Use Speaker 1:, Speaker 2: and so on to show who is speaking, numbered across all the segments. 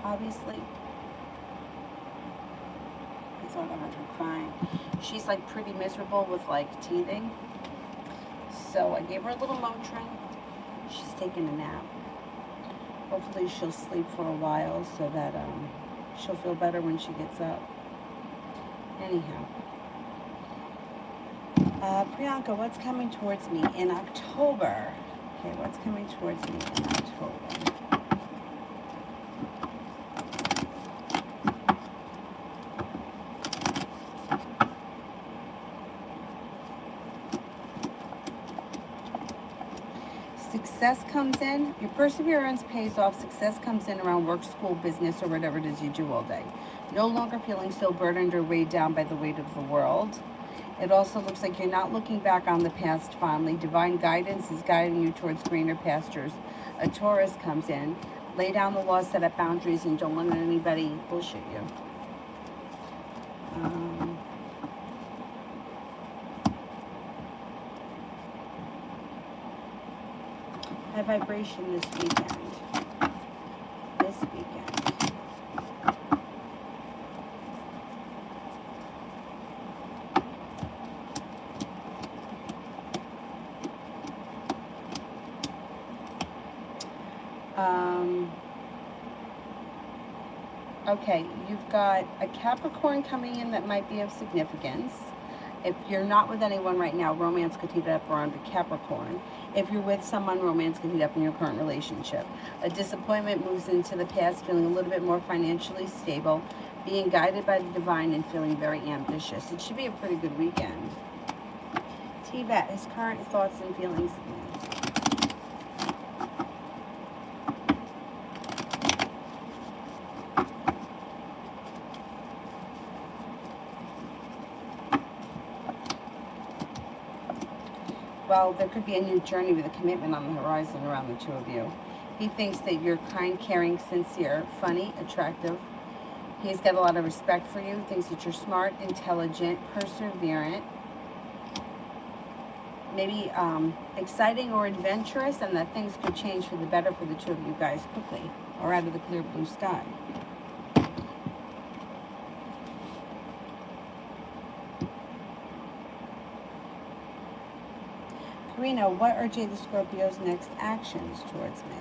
Speaker 1: obviously. I thought I heard her crying. She's like pretty miserable with like teething. So I gave her a little Motrin. She's taking a nap. Hopefully she'll sleep for a while so that she'll feel better when she gets up. Anyhow. Priyanka, what's coming towards me in October? Okay, what's coming towards me in October? Success comes in. Your perseverance pays off. Success comes in around work, school, business, or whatever it is you do all day. No longer feeling so burdened or weighed down by the weight of the world. It also looks like you're not looking back on the past fondly. Divine guidance is guiding you towards greener pastures. A Taurus comes in. Lay down the laws, set up boundaries, and don't let anybody bullshit you. High vibration this weekend. Okay, you've got a Capricorn coming in that might be of significance. If you're not with anyone right now, romance could heat up around a Capricorn. If you're with someone, romance could heat up in your current relationship. A disappointment moves into the past, feeling a little bit more financially stable, being guided by the divine, and feeling very ambitious. It should be a pretty good weekend. T-Vat, his current thoughts and feelings. Well, there could be a new journey with a commitment on the horizon around the two of you. He thinks that you're kind, caring, sincere, funny, attractive. He's got a lot of respect for you, thinks that you're smart, intelligent, perseverant, maybe exciting or adventurous, and that things could change for the better for the two of you guys quickly or out of the clear blue sky. Karina, what are Jade the Scorpio's next actions towards me?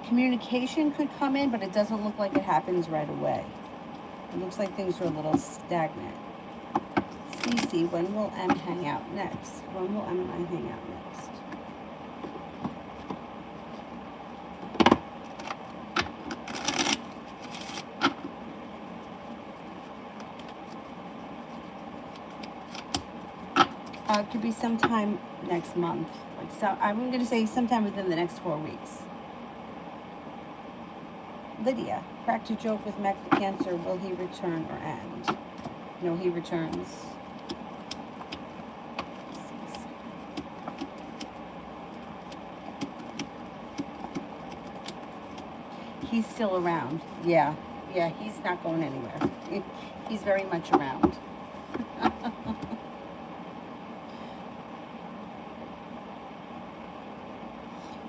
Speaker 1: Communication could come in, but it doesn't look like it happens right away. It looks like things are a little stagnant. Cece, when will M hang out next? When will M and I hang out next? It could be sometime next month. I'm going to say sometime within the next 4 weeks. Lydia, cracked a joke with Mac the Cancer. Will he return or end? No, he returns. He's still around. Yeah, he's not going anywhere. He's very much around.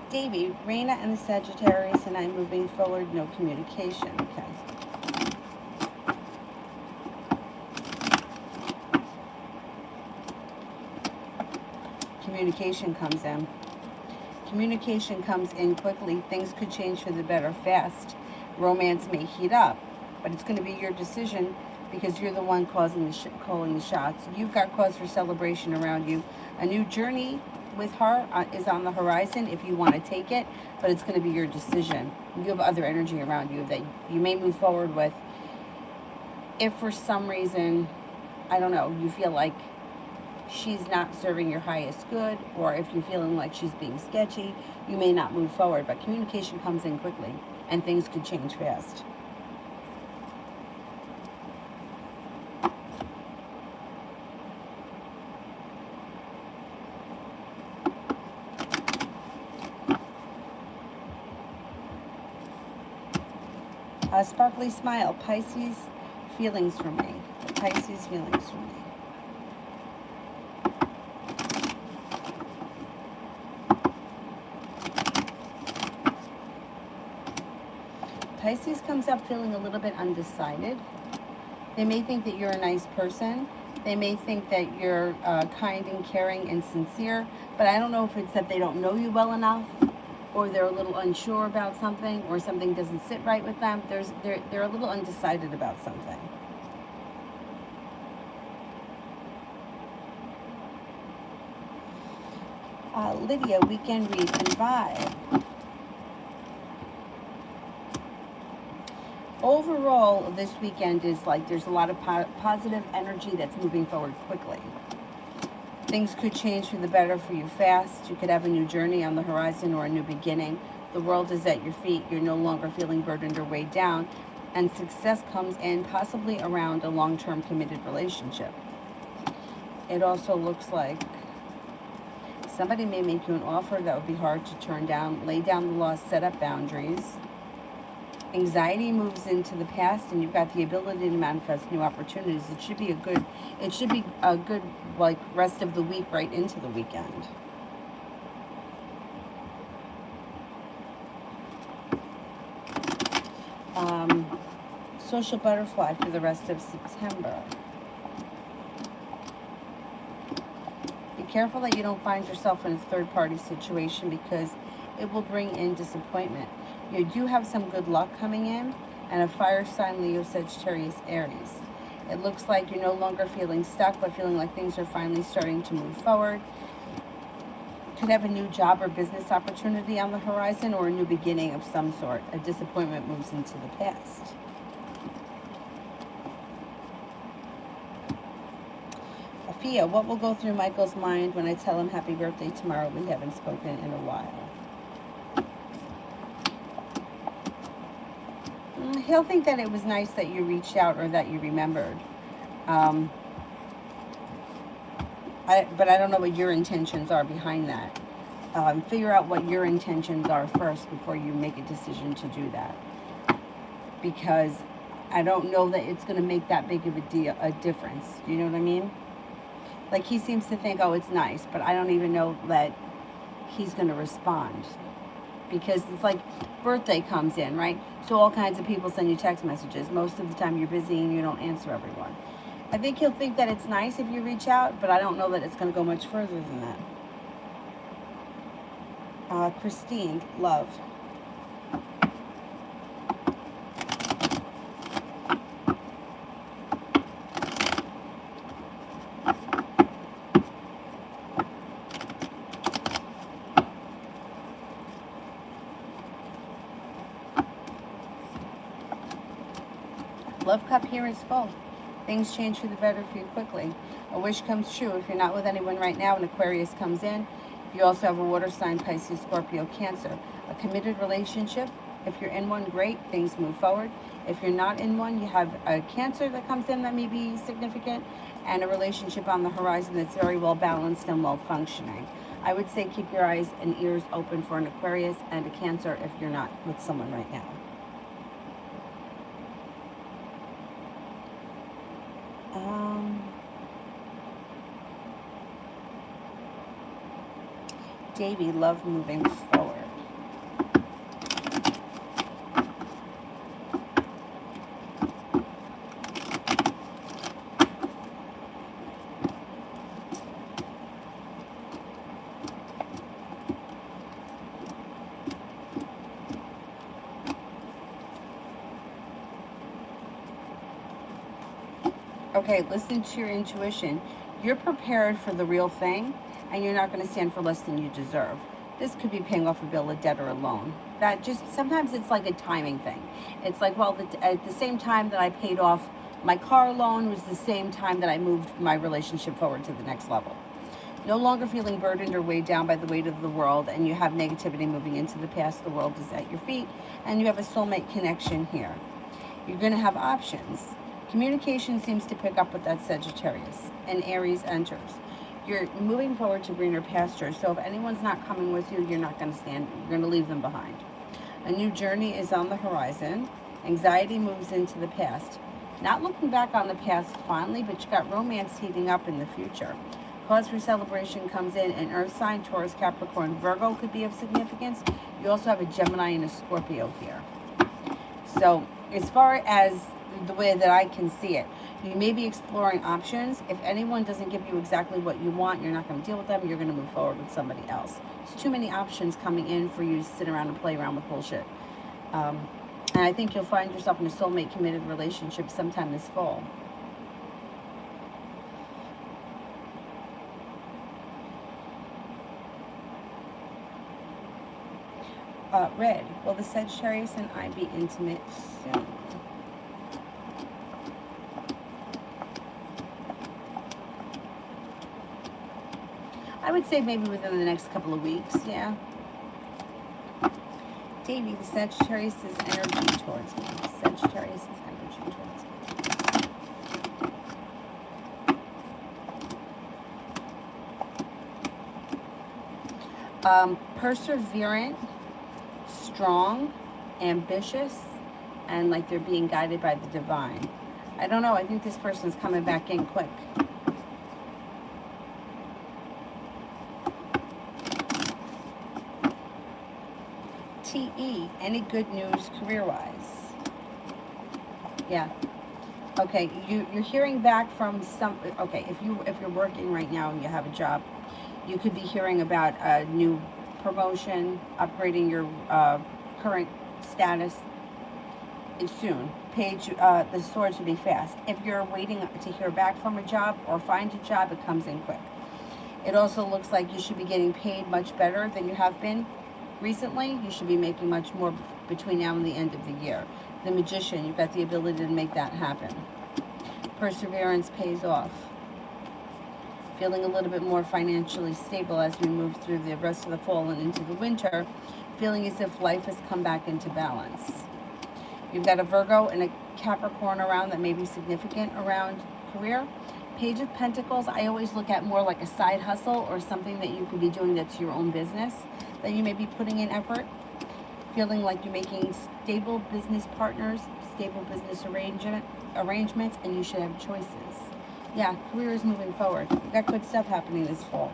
Speaker 1: Davey, Raina and the Sagittarius and I moving forward, no communication. Okay. Communication comes in. Communication comes in quickly. Things could change for the better fast. Romance may heat up, but it's going to be your decision because you're the one calling the shots. You've got cause for celebration around you. A new journey with her is on the horizon if you want to take it, but it's going to be your decision. You have other energy around you that you may move forward with. If for some reason, I don't know, you feel like she's not serving your highest good, or if you're feeling like she's being sketchy, you may not move forward, but communication comes in quickly and things could change fast. Sparkly smile. Pisces feelings for me. Pisces feelings for me. Pisces comes up feeling a little bit undecided. They may think that you're a nice person. They may think that you're kind and caring and sincere, but I don't know if it's that they don't know you well enough, or they're a little unsure about something, or something doesn't sit right with them. They're a little undecided about something. Lydia, weekend read and vibe. Overall, this weekend is like there's a lot of positive energy that's moving forward quickly. Things could change for the better for you fast. You could have a new journey on the horizon or a new beginning. The world is at your feet. You're no longer feeling burdened or weighed down. And success comes in possibly around a long-term committed relationship. It also looks like somebody may make you an offer that would be hard to turn down. Lay down the law, set up boundaries. Anxiety moves into the past, and you've got the ability to manifest new opportunities. It should be a good like rest of the week right into the weekend. Social butterfly for the rest of September. Be careful that you don't find yourself in a third-party situation, because it will bring in disappointment. You do have some good luck coming in, and a fire sign, Leo, Sagittarius, Aries. It looks like you're no longer feeling stuck, but feeling like things are finally starting to move forward. Could have a new job or business opportunity on the horizon, or a new beginning of some sort. A disappointment moves into the past. Afia, what will go through Michael's mind when I tell him happy birthday tomorrow? We haven't spoken in a while. He'll think that it was nice that you reached out or that you remembered. But I don't know what your intentions are behind that. Figure out what your intentions are first before you make a decision to do that. Because I don't know that it's going to make that big of a difference. You know what I mean? Like, he seems to think, oh, it's nice, but I don't even know that he's going to respond. Because it's like birthday comes in, right? So all kinds of people send you text messages. Most of the time you're busy and you don't answer everyone. I think he'll think that it's nice if you reach out, but I don't know that it's going to go much further than that. Christine, love. Love cup here is full. Things change for the better for you quickly. A wish comes true. If you're not with anyone right now, an Aquarius comes in. You also have a water sign, Pisces, Scorpio, Cancer. A committed relationship. If you're in one, great. Things move forward. If you're not in one, you have a Cancer that comes in that may be significant, and a relationship on the horizon that's very well balanced and well functioning. I would say keep your eyes and ears open for an Aquarius and a Cancer if you're not with someone right now. Davey, love moving forward. Okay, listen to your intuition. You're prepared for the real thing, and you're not going to stand for less than you deserve. This could be paying off a bill, a debt, or a loan. That just, sometimes it's like a timing thing. It's like, well, at the same time that I paid off my car loan was the same time that I moved my relationship forward to the next level. No longer feeling burdened or weighed down by the weight of the world, and you have negativity moving into the past. The world is at your feet, and you have a soulmate connection here. You're going to have options. Communication seems to pick up with that Sagittarius, and Aries enters. You're moving forward to greener pastures, so if anyone's not coming with you, you're not going to stand, you're going to leave them behind. A new journey is on the horizon. Anxiety moves into the past. Not looking back on the past fondly, but you got romance heating up in the future. Cause for celebration comes in an earth sign, Taurus, Capricorn, Virgo could be of significance. You also have a Gemini and a Scorpio here. So as far as the way that I can see it, you may be exploring options. If anyone doesn't give you exactly what you want, you're not going to deal with them. You're going to move forward with somebody else. There's too many options coming in for you to sit around and play around with bullshit. And I think you'll find yourself in a soulmate committed relationship sometime this fall. Red, will the Sagittarius and I be intimate soon? I would say maybe within the next couple of weeks, yeah. Davey, the Sagittarius is energy towards me. Sagittarius is energy towards me. Perseverant, strong, ambitious, and like they're being guided by the divine. I don't know. I think this person's coming back in quick. TE, any good news career-wise? Yeah. Okay, you're hearing back from some. Okay, if you're working right now and you have a job, you could be hearing about a new promotion, upgrading your current status soon. Page, the swords will be fast. If you're waiting to hear back from a job or find a job, it comes in quick. It also looks like you should be getting paid much better than you have been recently. You should be making much more between now and the end of the year. The Magician, you've got the ability to make that happen. Perseverance pays off. Feeling a little bit more financially stable as we move through the rest of the fall and into the winter. Feeling as if life has come back into balance. You've got a Virgo and a Capricorn around that may be significant around career. Page of Pentacles, I always look at more like a side hustle or something that you could be doing that's your own business, that you may be putting in effort. Feeling like you're making stable business partners, stable business arrangements, and you should have choices. Yeah, career is moving forward. We've got good stuff happening this fall.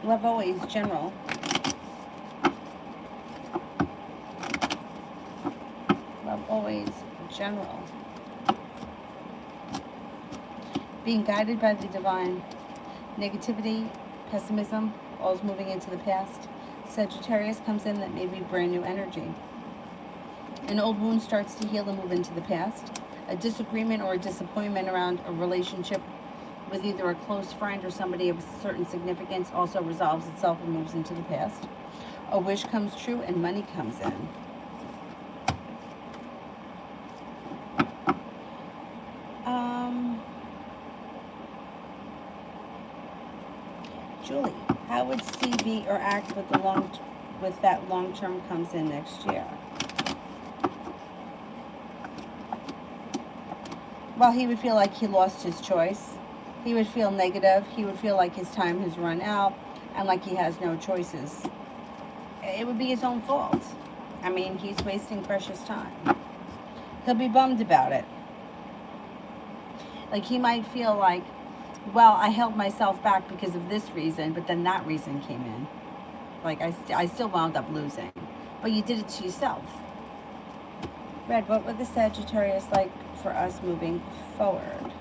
Speaker 1: Love always, general. Love always, general. Being guided by the divine. Negativity, pessimism, all is moving into the past. Sagittarius comes in, that may be brand new energy. An old wound starts to heal and move into the past. A disagreement or a disappointment around a relationship with either a close friend or somebody of certain significance also resolves itself and moves into the past. A wish comes true and money comes in. Julie, how would C be or act with that long term comes in next year? Well, he would feel like he lost his choice. He would feel negative. He would feel like his time has run out and like he has no choices. It would be his own fault. I mean, he's wasting precious time. He'll be bummed about it. Like he might feel like, well, I held myself back because of this reason, but then that reason came in. Like I still wound up losing. But you did it to yourself. Red, what would the Sagittarius like for us moving forward?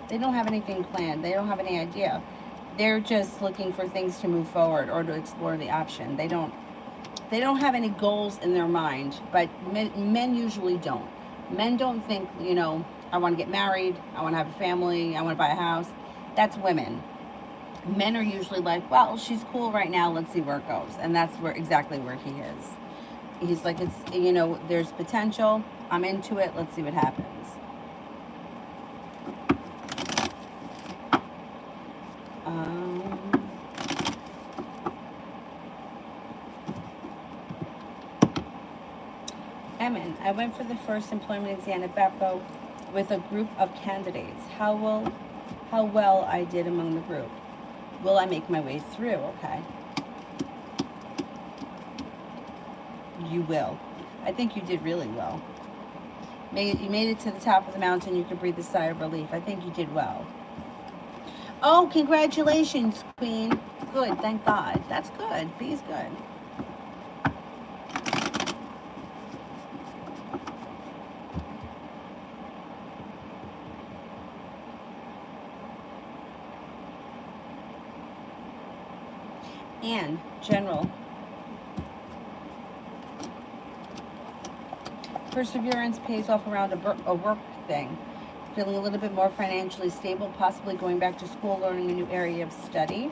Speaker 1: They don't have anything planned. They don't have any idea. They're just looking for things to move forward or to explore the option. They don't have any goals in their mind, but men usually don't. Men don't think, you know, I want to get married, I want to have a family, I want to buy a house. That's women. Men are usually like, well, she's cool right now, let's see where it goes. And that's exactly where he is. He's like, it's, you know, there's potential, I'm into it, let's see what happens. Emin, I went for the first employment exam at Beppo. with a group of candidates. How well I did among the group. Will I make my way through? Okay. You will. I think you did really well. You made it to the top of the mountain. You could breathe a sigh of relief. I think you did well. Oh, congratulations, Queen. Good, thank God. That's good. B is good. And general. Perseverance pays off around a work thing. Feeling a little bit more financially stable, possibly going back to school, learning a new area of study.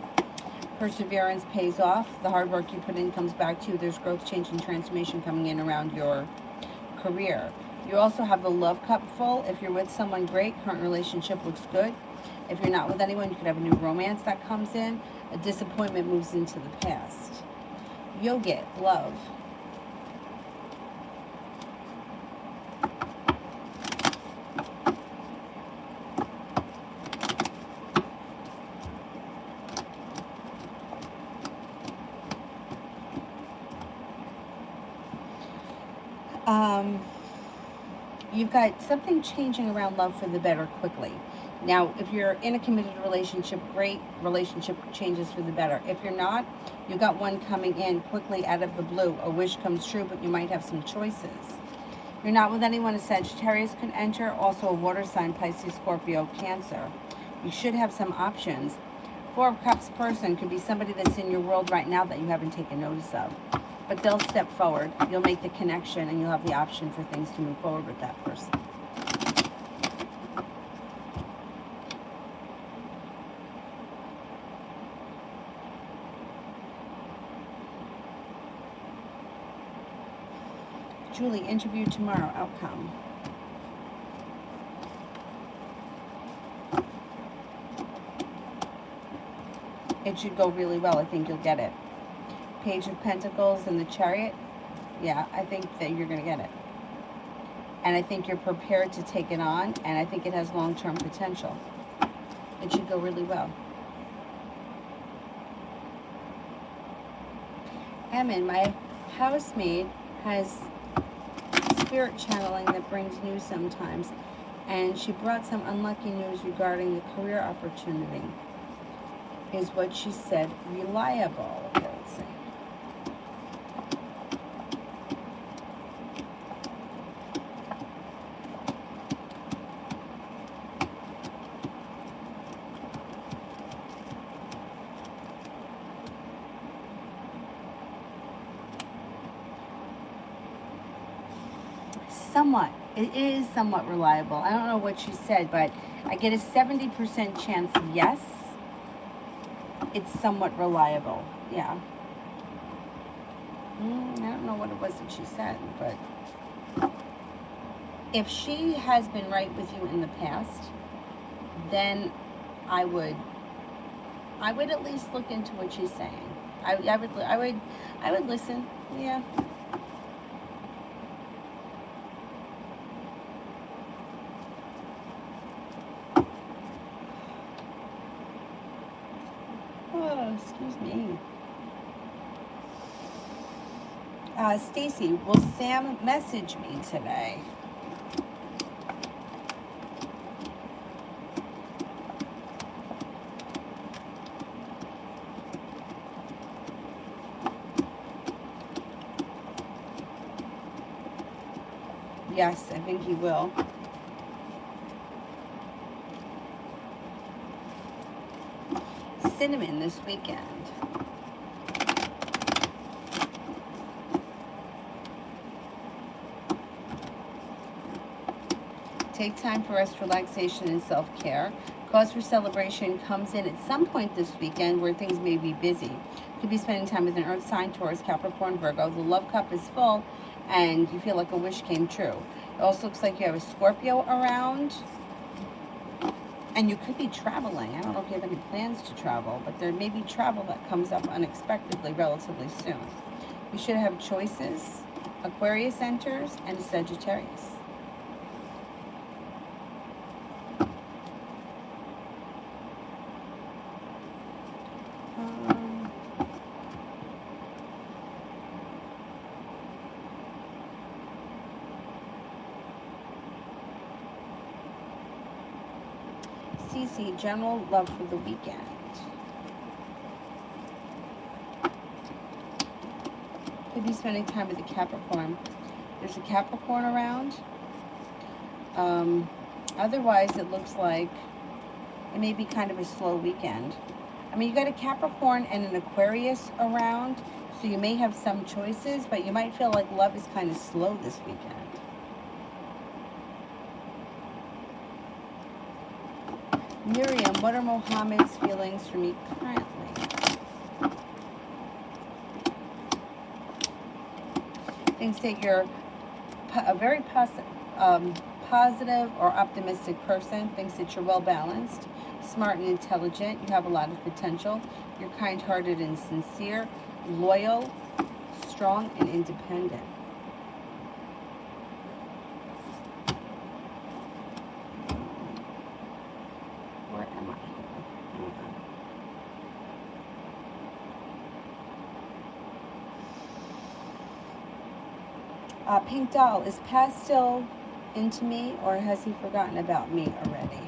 Speaker 1: Perseverance pays off. The hard work you put in comes back to you. There's growth, change, and transformation coming in around your career. You also have the love cup full. If you're with someone, great. Current relationship looks good. If you're not with anyone, you could have a new romance that comes in. A disappointment moves into the past. Yoga, love. You've got something changing around love for the better quickly. Now, if you're in a committed relationship, great, relationship changes for the better. If you're not, you got one coming in quickly out of the blue. A wish comes true, but you might have some choices. You're not with anyone, a Sagittarius could enter, also a water sign, Pisces, Scorpio, Cancer. You should have some options. Four of Cups person could be somebody that's in your world right now that you haven't taken notice of. But they'll step forward, you'll make the connection, and you'll have the option for things to move forward with that person. Julie, interview tomorrow, outcome. It should go really well. I think you'll get it. Page of Pentacles and the Chariot. Yeah, I think that you're going to get it. And I think you're prepared to take it on, and I think it has long-term potential. It should go really well. Emin, my housemaid has spirit channeling that brings news sometimes, and she brought some unlucky news regarding the career opportunity. Is what she said reliable? Okay, let's see. Somewhat. It is somewhat reliable. I don't know what she said, but I get a 70% chance yes. It's somewhat reliable. Yeah. I don't know what it was that she said, but if she has been right with you in the past, then I would at least look into what she's saying. I would listen. Yeah. Oh, excuse me. Stacy, will Sam message me today? Yes, I think he will. Cinnamon this weekend. Take time for rest, relaxation, and self-care. Cause for celebration comes in at some point this weekend where things may be busy. Could be spending time with an earth sign, Taurus, Capricorn, Virgo. The love cup is full and you feel like a wish came true. It also looks like you have a Scorpio around. And you could be traveling. I don't know if you have any plans to travel, but there may be travel that comes up unexpectedly relatively soon. You should have choices. Aquarius enters and Sagittarius. CC, general love for the weekend. Could be spending time with a Capricorn. There's a Capricorn around. Otherwise, it looks like it may be kind of a slow weekend. I mean, you got a Capricorn and an Aquarius around, so you may have some choices, but you might feel like love is kind of slow this weekend. Miriam, what are Mohammed's feelings for me currently? Thinks that you're a very positive or optimistic person. Thinks that you're well balanced, smart and intelligent. You have a lot of potential. You're kind-hearted and sincere, loyal, strong, and independent. Where am I? Pink Doll, is Paz still into me, or has he forgotten about me already?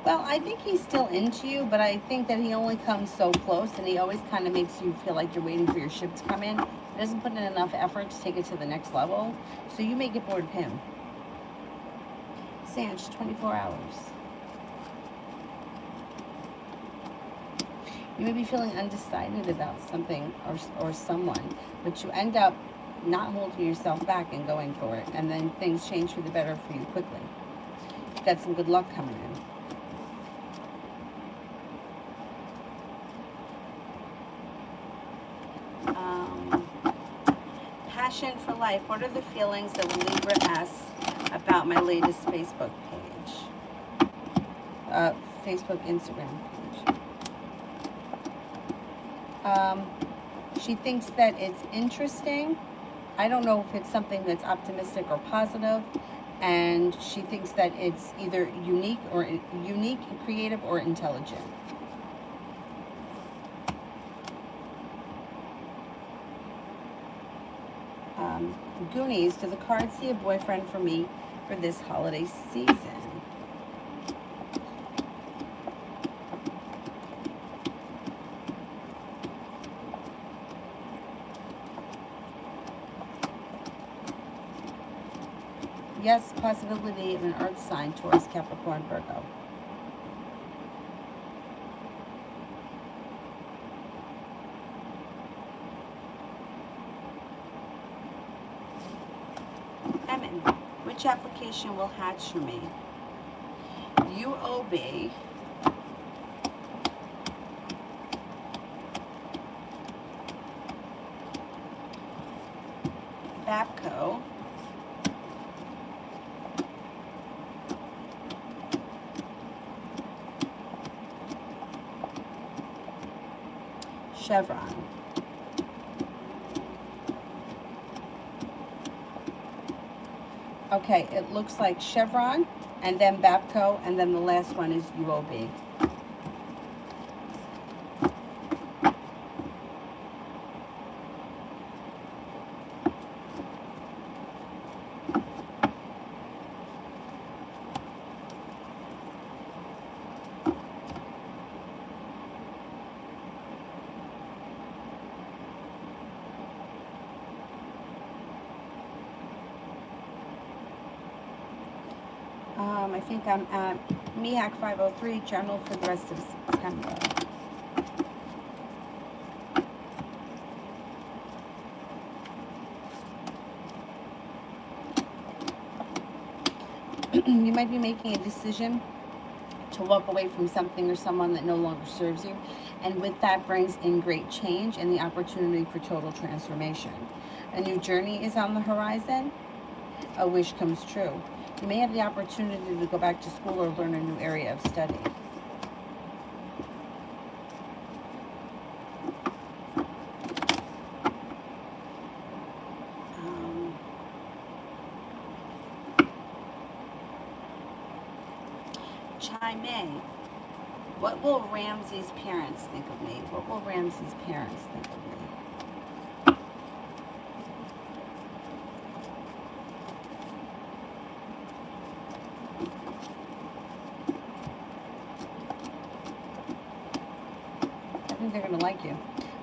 Speaker 1: Well, I think he's still into you, but I think that he only comes so close, and he always kind of makes you feel like you're waiting for your ship to come in. He doesn't put in enough effort to take it to the next level, so you may get bored of him. Sanch, 24 hours. You may be feeling undecided about something or someone, but you end up not holding yourself back and going for it, and then things change for the better for you quickly. You've got some good luck coming in. Passion for life. What are the feelings that Libra asks about my latest Facebook page? Facebook, Instagram page. She thinks that it's interesting. I don't know if it's something that's optimistic or positive, and she thinks that it's either unique, creative, or intelligent. Goonies, do the cards see a boyfriend for me for this holiday season? Yes, possibility of an earth sign, Taurus, Capricorn, Virgo. Emin, which application will hatch for me? UOB, BAPCO, Chevron. Okay, it looks like Chevron, and then BAPCO, and then the last one is UOB. I think I'm at MEAC 503, general for the rest of September. You might be making a decision to walk away from something or someone that no longer serves you, and with that brings in great change and the opportunity for total transformation. A new journey is on the horizon. A wish comes true. You may have the opportunity to go back to school or learn a new area of study. Chai May, What will Ramsey's parents think of me? What will Ramsey's parents think of me? I think they're going to like you.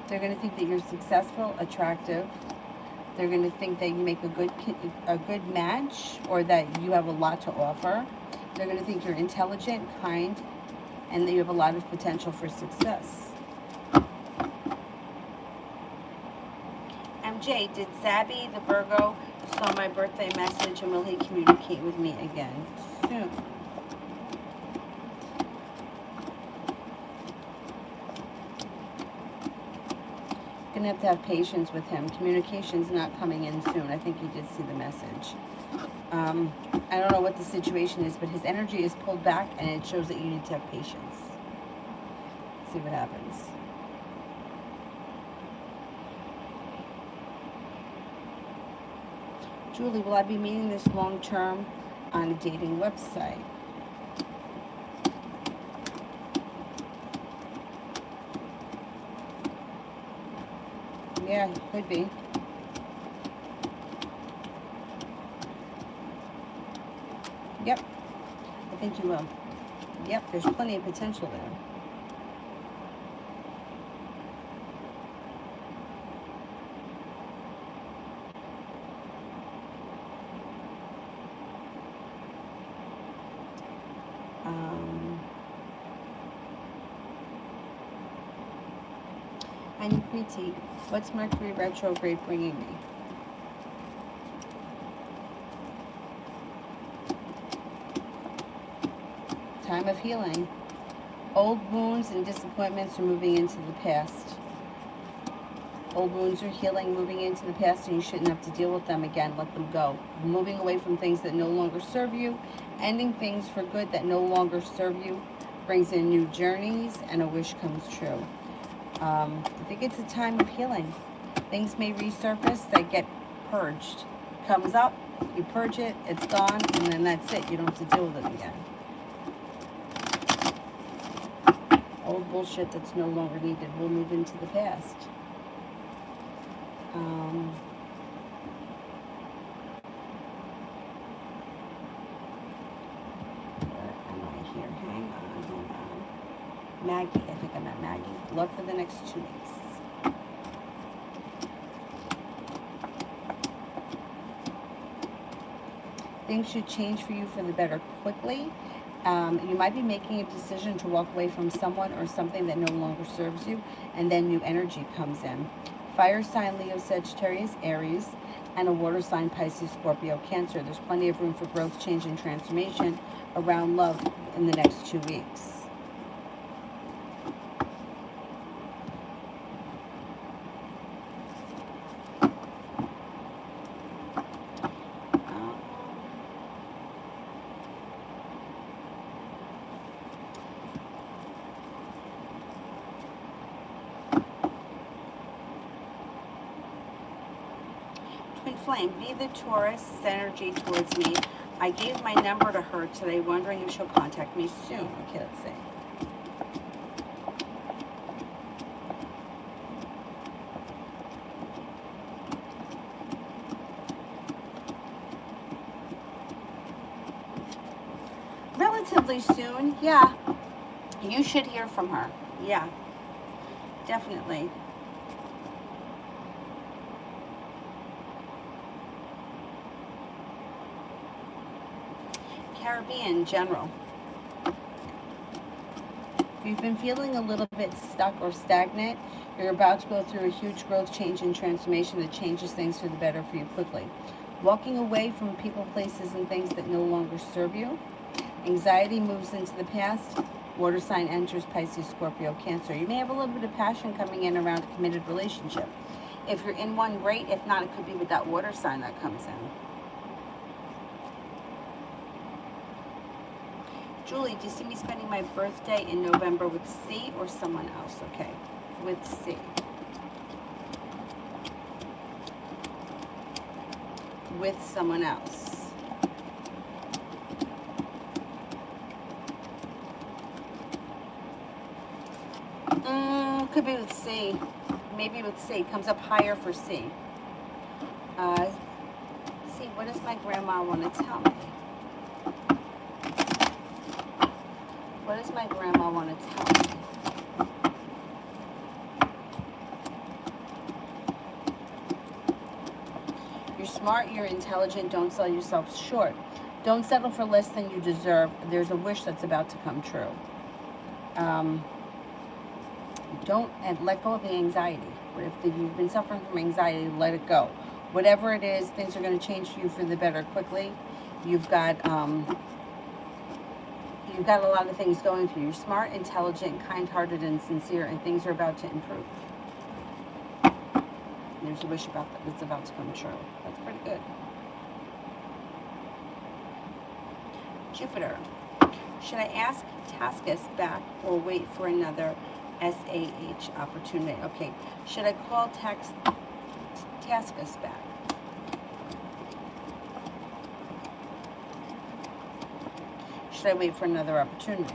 Speaker 1: They're going to think that you're successful, attractive. They're going to think that you make a good match, or that you have a lot to offer. They're going to think you're intelligent, kind, and that you have a lot of potential for success. MJ, did Zabby the Virgo saw my birthday message, and will he communicate with me again soon? Gonna have to have patience with him. Communication's not coming in soon. I think he did see the message. I don't know what the situation is, but his energy is pulled back, and it shows that you need to have patience. See what happens. Julie, will I be meeting this long term on a dating website? Yeah, could be. Yep, I think you will. Yep, there's plenty of potential there. I need Preeti. What's Mercury retrograde bringing me? Time of healing. Old wounds and disappointments are moving into the past. Old wounds are healing, moving into the past, and you shouldn't have to deal with them again. Let them go. Moving away from things that no longer serve you, ending things for good that no longer serve you, brings in new journeys, and a wish comes true. I think it's a time of healing. Things may resurface that get purged. Comes up, you purge it, it's gone, and then that's it. You don't have to deal with it again. Old bullshit that's no longer needed will move into the past. Where am I here? Hang on. Maggie, I think I'm at Maggie. Luck for the next 2 weeks. Things should change for you for the better quickly. You might be making a decision to walk away from someone or something that no longer serves you, and then new energy comes in. Fire sign Leo, Sagittarius, Aries, and a water sign Pisces, Scorpio, Cancer. There's plenty of room for growth, change, and transformation around love in the next 2 weeks. Flame, be the Taurus' energy towards me. I gave my number to her today, wondering if she'll contact me soon. Okay, let's see. Relatively soon, yeah. You should hear from her. Yeah, definitely. Caribbean, general. If you've been feeling a little bit stuck or stagnant, you're about to go through a huge growth, change, and transformation that changes things for the better for you quickly. Walking away from people, places, and things that no longer serve you. Anxiety moves into the past. Water sign enters Pisces, Scorpio, Cancer. You may have a little bit of passion coming in around a committed relationship. If you're in one, great. If not, it could be with that water sign that comes in. Julie, do you see me spending my birthday in November with C or someone else? Okay, with C. With someone else. Could be with C. Maybe with C. Comes up higher for C. See, what does my grandma want to tell me? What does my grandma want to tell me? You're smart, you're intelligent, don't sell yourself short. Don't settle for less than you deserve. There's a wish that's about to come true. And let go of the anxiety. If you've been suffering from anxiety, let it go. Whatever it is, things are going to change for you for the better quickly. You've got a lot of things going for you. You're smart, intelligent, kind-hearted, and sincere, and things are about to improve. There's a wish that's about to come true. That's pretty good. Jupiter. Should I ask Taskus back or wait for another SAH opportunity? Okay. Should I call Taskus back? Should I wait for another opportunity?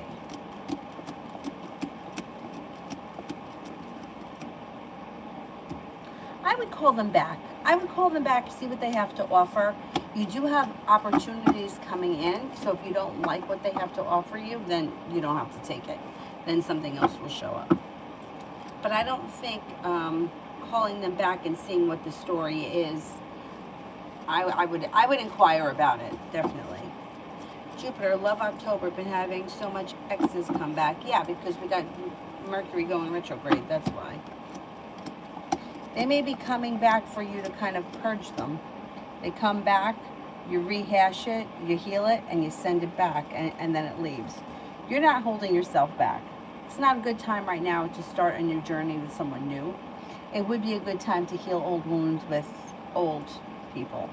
Speaker 1: I would call them back. I would call them back, see what they have to offer. You do have opportunities coming in, so if you don't like what they have to offer you, then you don't have to take it. Then something else will show up. But I don't think calling them back and seeing what the story is, I would inquire about it, definitely. Jupiter, love October, been having so much exes come back. Yeah, because we got Mercury going retrograde, that's why. They may be coming back for you to kind of purge them. They come back, you rehash it, you heal it, and you send it back, and then it leaves. You're not holding yourself back. It's not a good time right now to start a new journey with someone new. It would be a good time to heal old wounds with old people.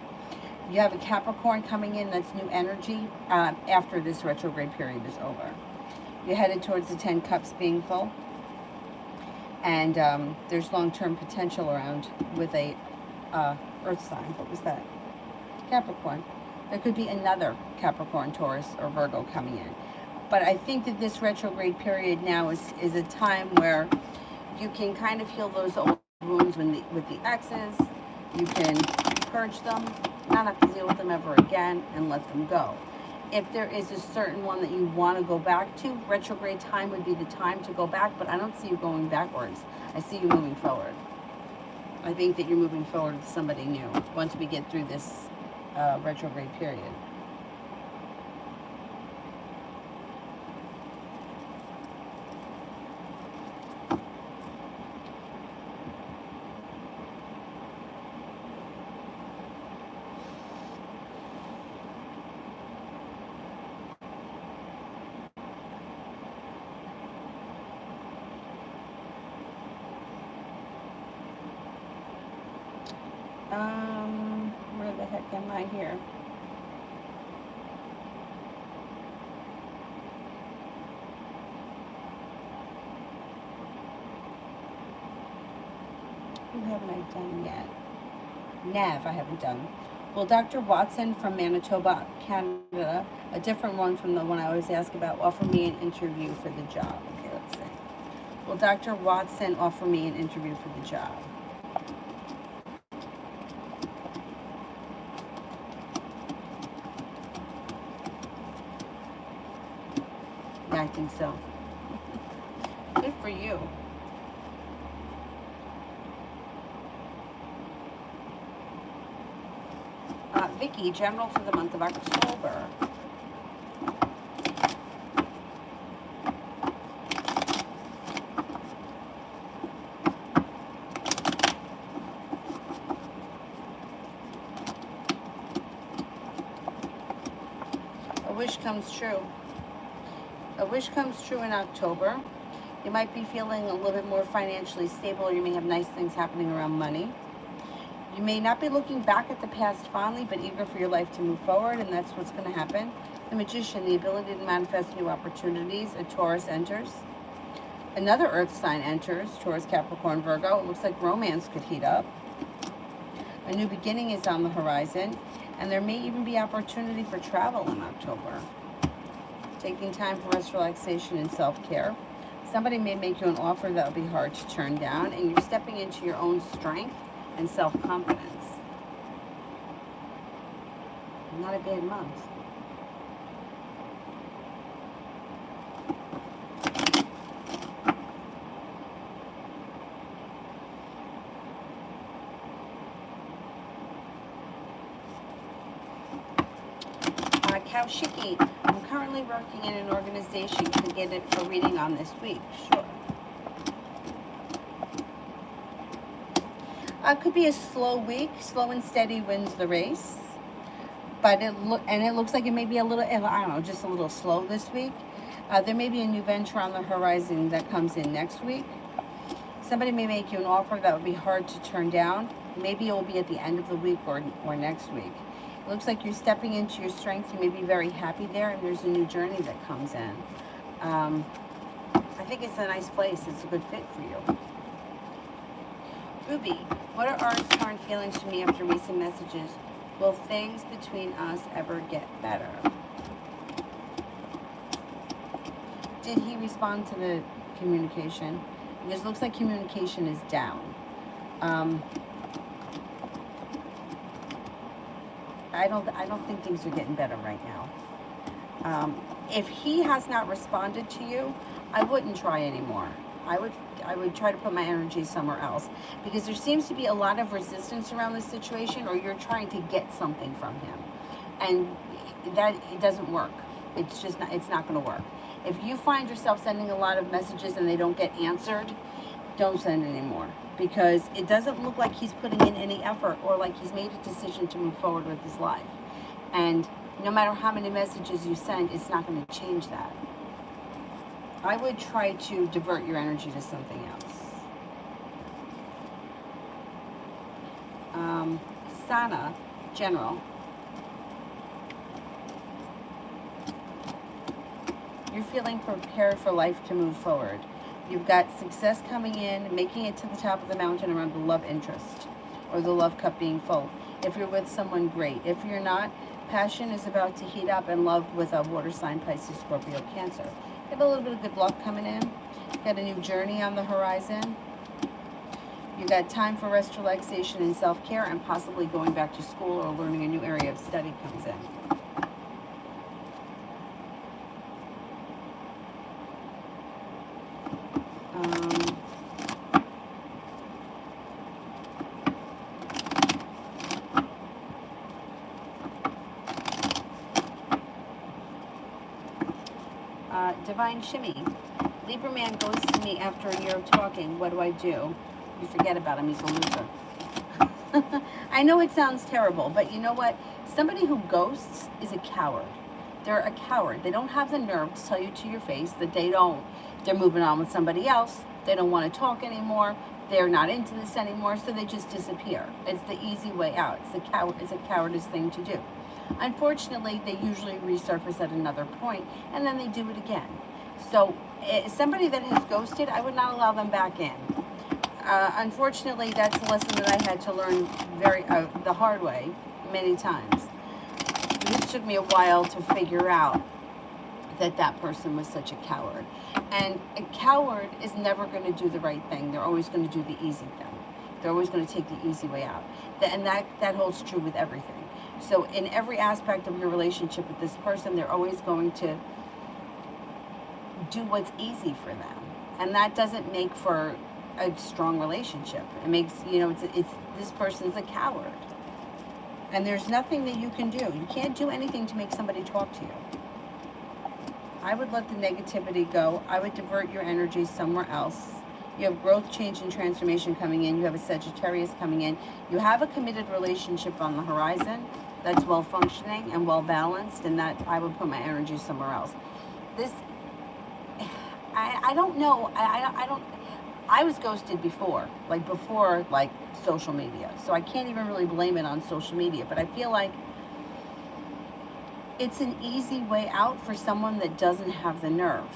Speaker 1: You have a Capricorn coming in, that's new energy after this retrograde period is over. You're headed towards the 10 Cups being full. And there's long-term potential around with a earth sign. What was that? Capricorn. There could be another Capricorn, Taurus, or Virgo coming in. But I think that this retrograde period now is a time where you can kind of heal those old wounds with the exes. You can purge them, not have to deal with them ever again, and let them go. If there is a certain one that you want to go back to, retrograde time would be the time to go back, but I don't see you going backwards. I see you moving forward. I think that you're moving forward with somebody new once we get through this retrograde period. Where the heck am I here? Who haven't I done yet? Nav I haven't done. Will Dr. Watson from Manitoba, Canada, a different one from the one I always ask about, offer me an interview for the job? Okay, let's see. Will Dr. Watson offer me an interview for the job? Yeah, I think so. Good for you. Vicky, general for the month of October. A wish comes true. A wish comes true in October. You might be feeling a little bit more financially stable. You may have nice things happening around money. You may not be looking back at the past fondly, but eager for your life to move forward, and that's what's going to happen. The Magician, the ability to manifest new opportunities. A Taurus enters. Another Earth sign enters. Taurus, Capricorn, Virgo. It looks like romance could heat up. A new beginning is on the horizon, and there may even be opportunity for travel in October. Taking time for rest, relaxation, and self-care. Somebody may make you an offer that will be hard to turn down, and you're stepping into your own strength and self-confidence. Not a bad month. Kaushiki, I'm currently working in an organization. Can get a reading on this week. Sure. It could be a slow week. Slow and steady wins the race. But it looks like it may be a little, I don't know, just a little slow this week. There may be a new venture on the horizon that comes in next week. Somebody may make you an offer that would be hard to turn down. Maybe it will be at the end of the week or next week. It looks like you're stepping into your strength. You may be very happy there, and there's a new journey that comes in. I think it's a nice place. It's a good fit for you. Ruby, what are our current feelings to me after recent messages? Will things between us ever get better? Did he respond to the communication? Because it looks like communication is down. I don't think things are getting better right now. If he has not responded to you, I wouldn't try anymore. I would try to put my energy somewhere else, because there seems to be a lot of resistance around this situation, or you're trying to get something from him, and that it doesn't work. It's just not. It's not going to work. If you find yourself sending a lot of messages and they don't get answered, don't send anymore, because it doesn't look like he's putting in any effort or like he's made a decision to move forward with his life. And no matter how many messages you send, it's not going to change that. I would try to divert your energy to something else. Sana, General. You're feeling prepared for life to move forward. You've got success coming in, making it to the top of the mountain around the love interest or the love cup being full. If you're with someone, great. If you're not, passion is about to heat up, and love with a water sign, Pisces, Scorpio, Cancer. You have a little bit of good luck coming in. You've got a new journey on the horizon. You've got time for rest, relaxation, and self-care, and possibly going back to school or learning a new area of study comes in. Divine Shimmy. Libra man goes to me after a year of talking. What do I do? You forget about him. He's a loser. I know it sounds terrible, but you know what? Somebody who ghosts is a coward. They're a coward. They don't have the nerve to tell you to your face that they're moving on with somebody else. They don't want to talk anymore. They're not into this anymore, so they just disappear. It's the easy way out. It's a cowardice thing to do. Unfortunately, they usually resurface at another point, and then they do it again. So somebody that has ghosted, I would not allow them back in. Unfortunately, that's a lesson that I had to learn the hard way many times. It took me a while to figure out that person was such a coward. And a coward is never going to do the right thing. They're always going to do the easy thing. They're always going to take the easy way out. And that holds true with everything. So in every aspect of your relationship with this person, they're always going to do what's easy for them. And that doesn't make for a strong relationship. It makes, it's this person's a coward. And there's nothing that you can do. You can't do anything to make somebody talk to you. I would let the negativity go. I would divert your energy somewhere else. You have growth, change, and transformation coming in. You have a Sagittarius coming in. You have a committed relationship on the horizon that's well functioning and well balanced, and that I would put my energy somewhere else. I don't know. I was ghosted before social media. So I can't even really blame it on social media, but I feel like it's an easy way out for someone that doesn't have the nerve.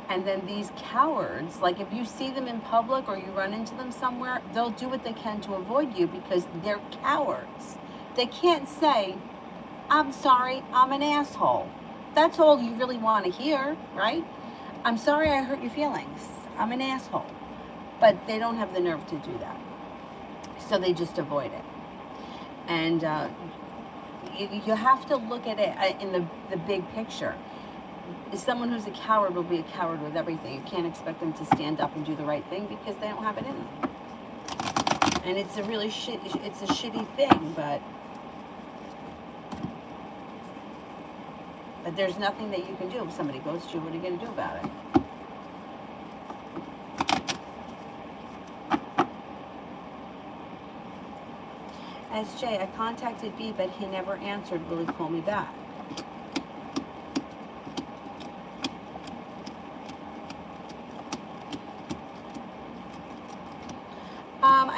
Speaker 1: And then these cowards, like if you see them in public or you run into them somewhere, they'll do what they can to avoid you because they're cowards. They can't say, I'm sorry, I'm an asshole. That's all you really want to hear, right? I'm sorry I hurt your feelings. I'm an asshole. But they don't have the nerve to do that. So they just avoid it. And you have to look at it in the big picture. Someone who's a coward will be a coward with everything. You can't expect them to stand up and do the right thing because they don't have it in them. And it's a really it's a shitty thing, but there's nothing that you can do. If somebody goes to you, what are you going to do about it? SJ, I contacted B, but he never answered. Will he call me back?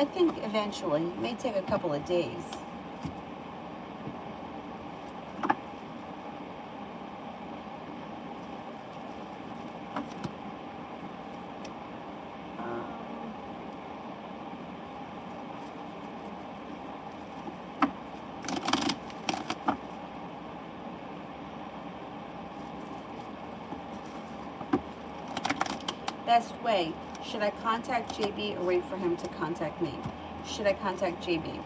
Speaker 1: I think eventually. It may take a couple of days. Best way, should I contact JB or wait for him to contact me? Should I contact JB?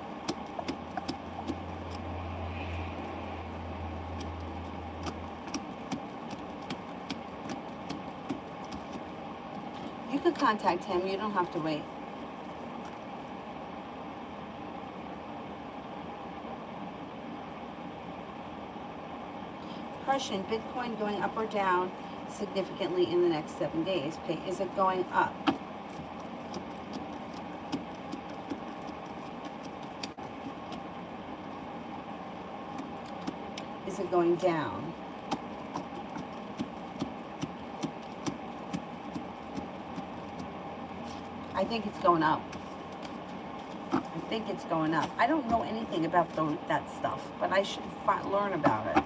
Speaker 1: You could contact him, you don't have to wait. Question, Bitcoin going up or down significantly in the next 7 days? Okay, is it going up? Is it going down? I think it's going up. I think it's going up. I don't know anything about that stuff, but I should learn about it.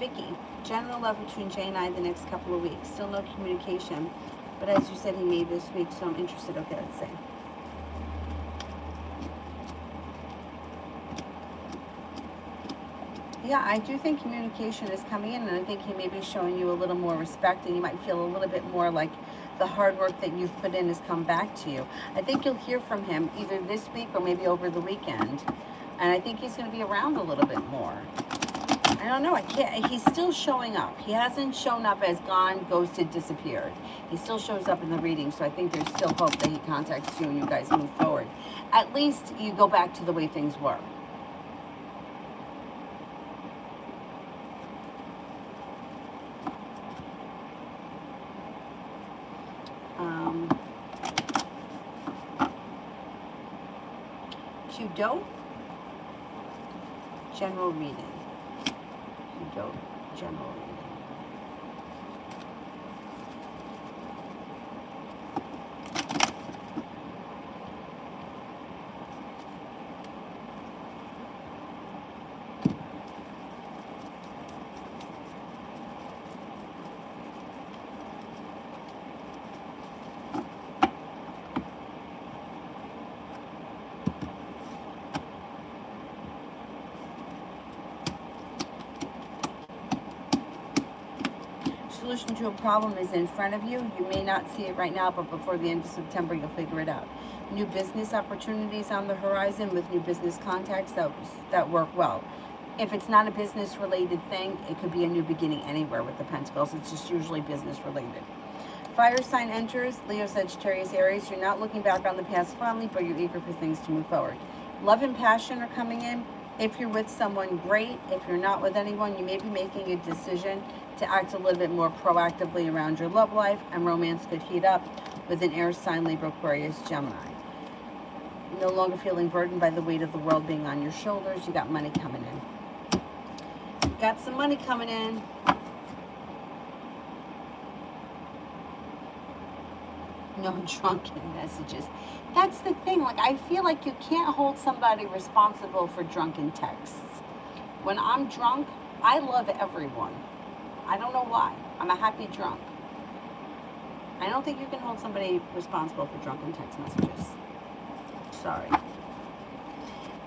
Speaker 1: Vicky, general love between Jay and I the next couple of weeks. Still no communication, but as you said, he made this week, so I'm interested. Okay, let's see. Yeah, I do think communication is coming in, and I think he may be showing you a little more respect, and you might feel a little bit more like the hard work that you've put in has come back to you. I think you'll hear from him either this week or maybe over the weekend, and I think he's going to be around a little bit more. I don't know. I can't. He's still showing up. He hasn't shown up as gone, ghosted, disappeared. He still shows up in the reading, so I think there's still hope that he contacts you and you guys move forward. At least you go back to the way things were. Judo, general reading. General reading. Solution to a problem is in front of you. You may not see it right now, but before the end of September, you'll figure it out. New business opportunities on the horizon with new business contacts that work well. If it's not a business-related thing, it could be a new beginning anywhere with the Pentacles. It's just usually business-related. Fire sign enters, Leo, Sagittarius, Aries. You're not looking back on the past fondly, but you're eager for things to move forward. Love and passion are coming in. If you're with someone, great. If you're not with anyone, you may be making a decision to act a little bit more proactively around your love life, and romance could heat up with an air sign, Libra, Aquarius, Gemini. No longer feeling burdened by the weight of the world being on your shoulders. You got money coming in. You got some money coming in. No drunken messages. That's the thing. Like, I feel like you can't hold somebody responsible for drunken texts. When I'm drunk, I love everyone. I don't know why. I'm a happy drunk. I don't think you can hold somebody responsible for drunken text messages. Sorry.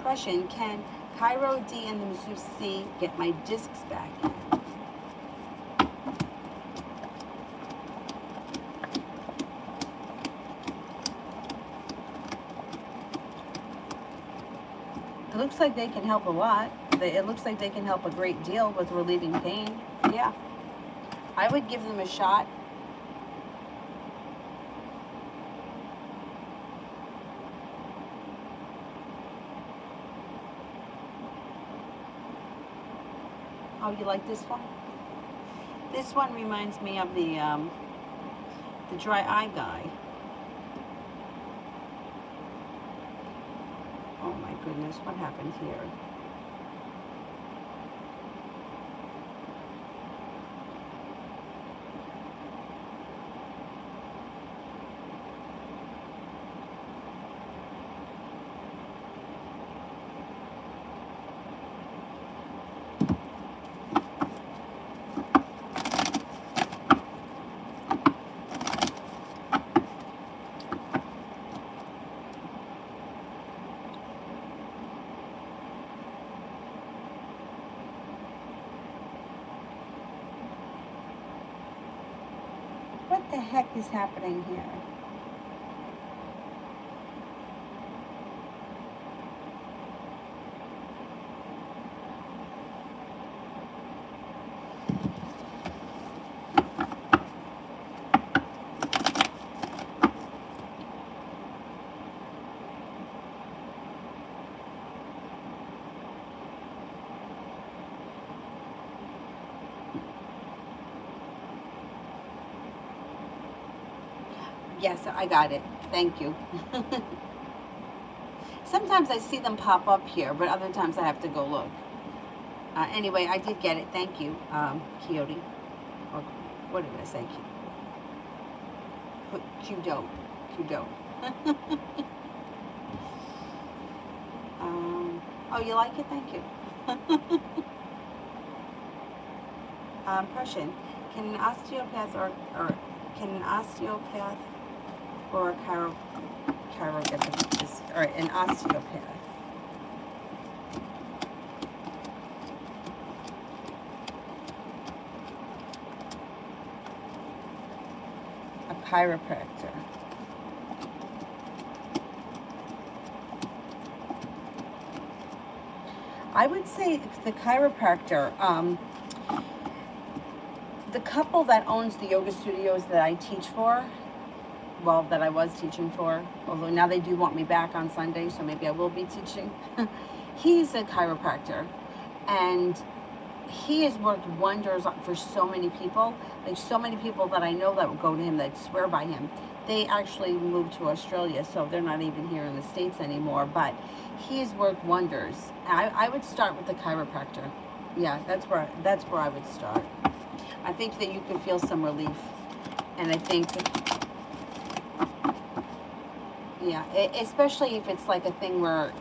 Speaker 1: Question, can Cairo D and the Masseuse C, get my discs back in. It looks like they can help a lot. It looks like they can help a great deal with relieving pain. Yeah. I would give them a shot. Oh, you like this one? This one reminds me of the dry eye guy. Oh my goodness, what happened here? What the heck is happening here? Yes, I got it. Thank you. Sometimes I see them pop up here, but other times I have to go look. Anyway, I did get it. Thank you, Coyote. Or what did I say? Kudo. Kudo. Oh, you like it? Thank you. Prussian. Can an osteopath or can an osteopath or a chiro get this, or an osteopath? A chiropractor. I would say the chiropractor, the couple that owns the yoga studios that I teach for, well, that I was teaching for, although now they do want me back on Sunday, so maybe I will be teaching. He's a chiropractor, and he has worked wonders for so many people. Like, so many people that I know that would go to him, that swear by him. They actually moved to Australia, so they're not even here in the States anymore, but he's worked wonders. I would start with the chiropractor. Yeah, that's where I would start. I think that you can feel some relief, and I think, yeah, especially if it's like a thing where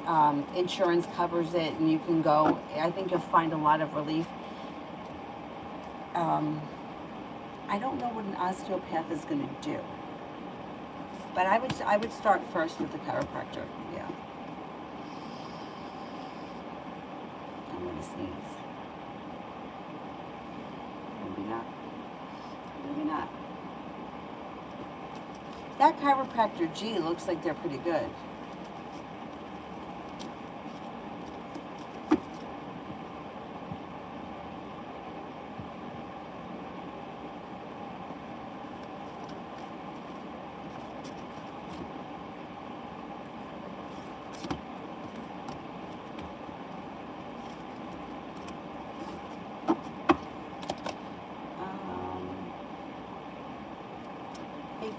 Speaker 1: insurance covers it and you can go, I think you'll find a lot of relief. I don't know what an osteopath is going to do, but I would start first with the chiropractor. Yeah. I'm going to sneeze. Maybe not. Maybe not. That chiropractor G looks like they're pretty good.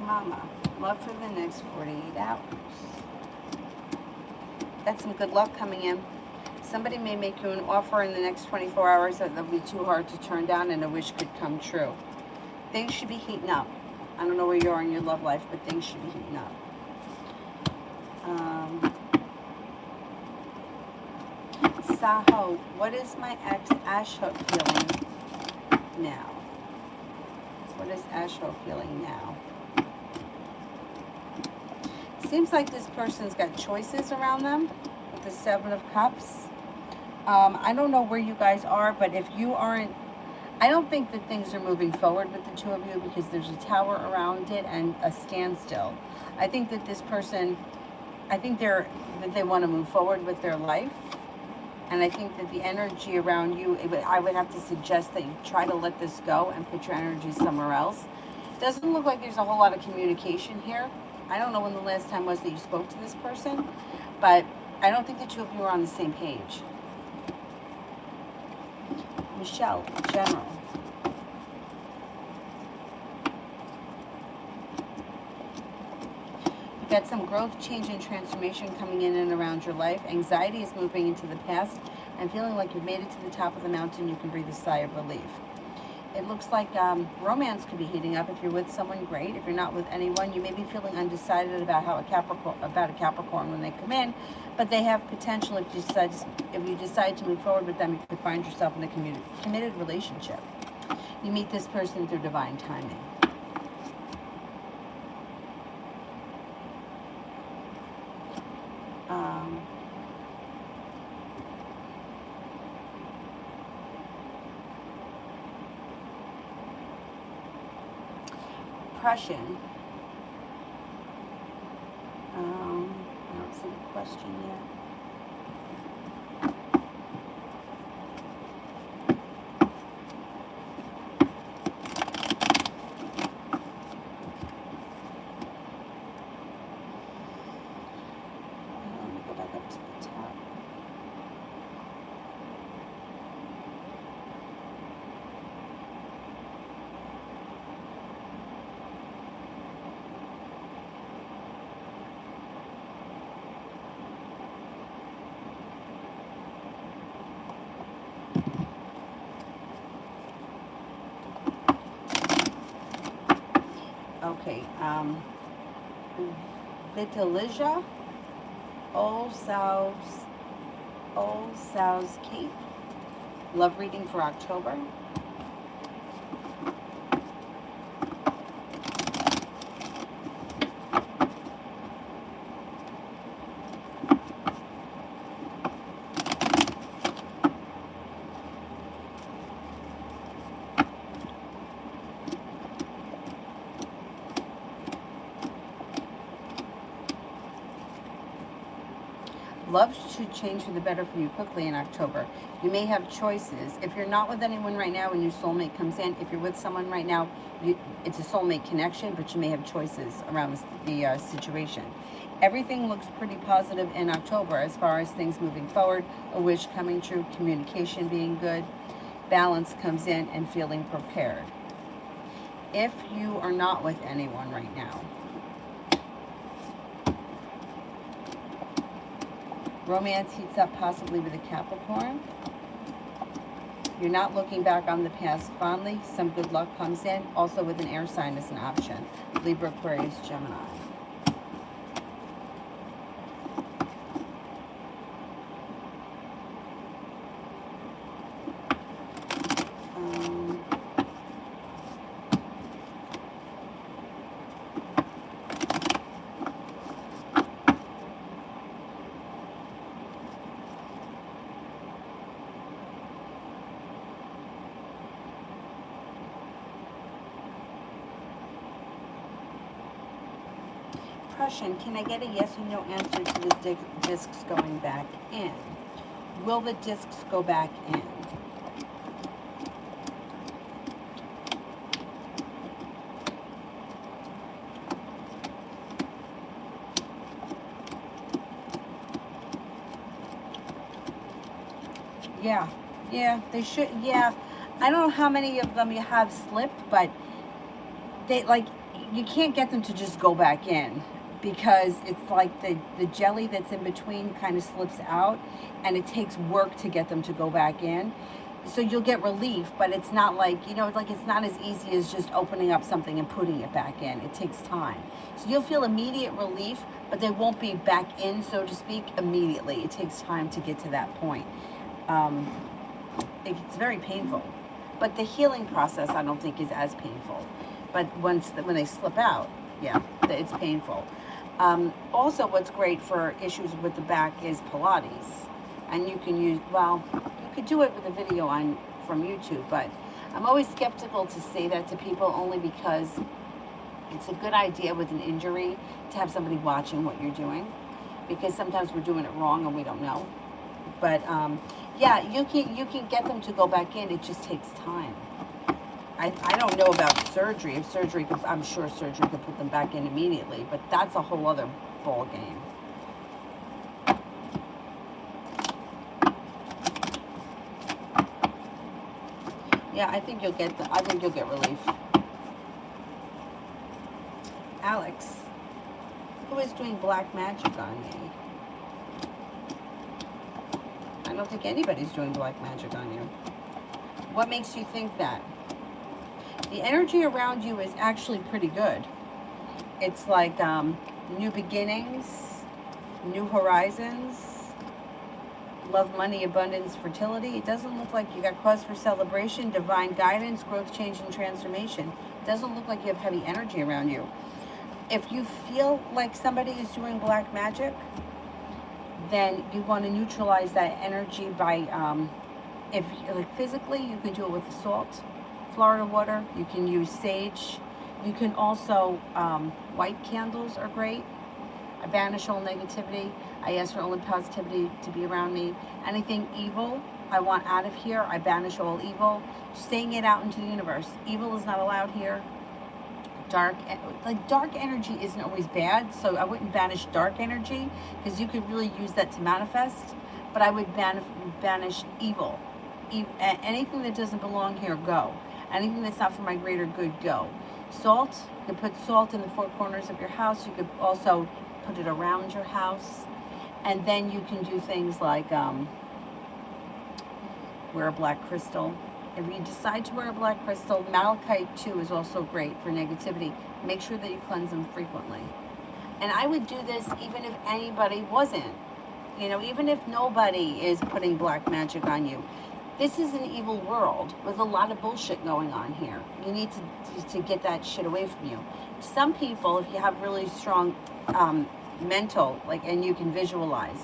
Speaker 1: Mama, love for the next 48 hours. That's some good luck coming in. Somebody may make you an offer in the next 24 hours that will be too hard to turn down and a wish could come true. Things should be heating up. I don't know where you are in your love life, but things should be heating up. Saho, what is my ex Asho feeling now? What is Asho feeling now? Seems like this person's got choices around them with the 7 of Cups. I don't know where you guys are, but if you aren't, I don't think that things are moving forward with the two of you because there's a tower around it and a standstill. I think that this person, I think that they want to move forward with their life. And I think that the energy around you, I would have to suggest that you try to let this go and put your energy somewhere else. It doesn't look like there's a whole lot of communication here. I don't know when the last time was that you spoke to this person, but I don't think the two of you are on the same page. Michelle, General. You've got some growth, change, and transformation coming in and around your life. Anxiety is moving into the past and feeling like you've made it to the top of the mountain. You can breathe a sigh of relief. It looks like romance could be heating up. If you're with someone, great. If you're not with anyone, you may be feeling undecided about a Capricorn when they come in, but they have potential. If you decide to move forward with them, you could find yourself in a committed relationship. You meet this person through divine timing. Depression. I don't see the question yet. Let me go back up to the top. Okay, Vitiligia, All Souls Cape. Love reading for October. Love should change for the better for you quickly in October. You may have choices. If you're not with anyone right now and your soulmate comes in, if you're with someone right now, it's a soulmate connection, but you may have choices around the situation. Everything looks pretty positive in October as far as things moving forward, a wish coming true, communication being good, balance comes in, and feeling prepared. If you are not with anyone right now, romance heats up possibly with a Capricorn. You're not looking back on the past fondly. Some good luck comes in. Also with an air sign as an option. Libra, Aquarius, Gemini. Can I get a yes or no answer to the discs going back in? Will the discs go back in? Yeah, they should. Yeah, I don't know how many of them you have slipped, but you can't get them to just go back in, because it's like the jelly that's in between kind of slips out, and it takes work to get them to go back in. So you'll get relief, but it's not like, it's not as easy as just opening up something and putting it back in. It takes time. So you'll feel immediate relief, but they won't be back in, so to speak, immediately. It takes time to get to that point. It's very painful, but the healing process I don't think is as painful. But when they slip out, yeah, it's painful. Also, what's great for issues with the back is Pilates. And you can use, well, you could do it with a video from YouTube, but I'm always skeptical to say that to people, only because it's a good idea with an injury to have somebody watching what you're doing, because sometimes we're doing it wrong and we don't know. But yeah, you can get them to go back in. It just takes time. I don't know about surgery. If surgery could, I'm sure surgery could put them back in immediately, but that's a whole other ball game. Yeah, I think you'll get relief. Alex, who is doing black magic on me? I don't think anybody's doing black magic on you. What makes you think that? The energy around you is actually pretty good. It's like new beginnings, new horizons, love, money, abundance, fertility. It doesn't look like you got cause for celebration, divine guidance, growth, change, and transformation. It doesn't look like you have heavy energy around you. If you feel like somebody is doing black magic, then you want to neutralize that energy by, if like physically, you can do it with salt, Florida water. You can use sage. You can also, white candles are great. I banish all negativity. I ask for only positivity to be around me. Anything evil I want out of here, I banish all evil. Saying it out into the universe. Evil is not allowed here. Dark energy isn't always bad, so I wouldn't banish dark energy, because you could really use that to manifest. But I would banish evil. Anything that doesn't belong here, go. Anything that's not for my greater good, go. Salt, you could put salt in the four corners of your house. You could also put it around your house. And then you can do things like wear a black crystal. If you decide to wear a black crystal, malachite too is also great for negativity. Make sure that you cleanse them frequently. And I would do this even if anybody wasn't. You know, even if nobody is putting black magic on you. This is an evil world with a lot of bullshit going on here. You need to get that shit away from you. Some people, if you have really strong mental, like, and you can visualize,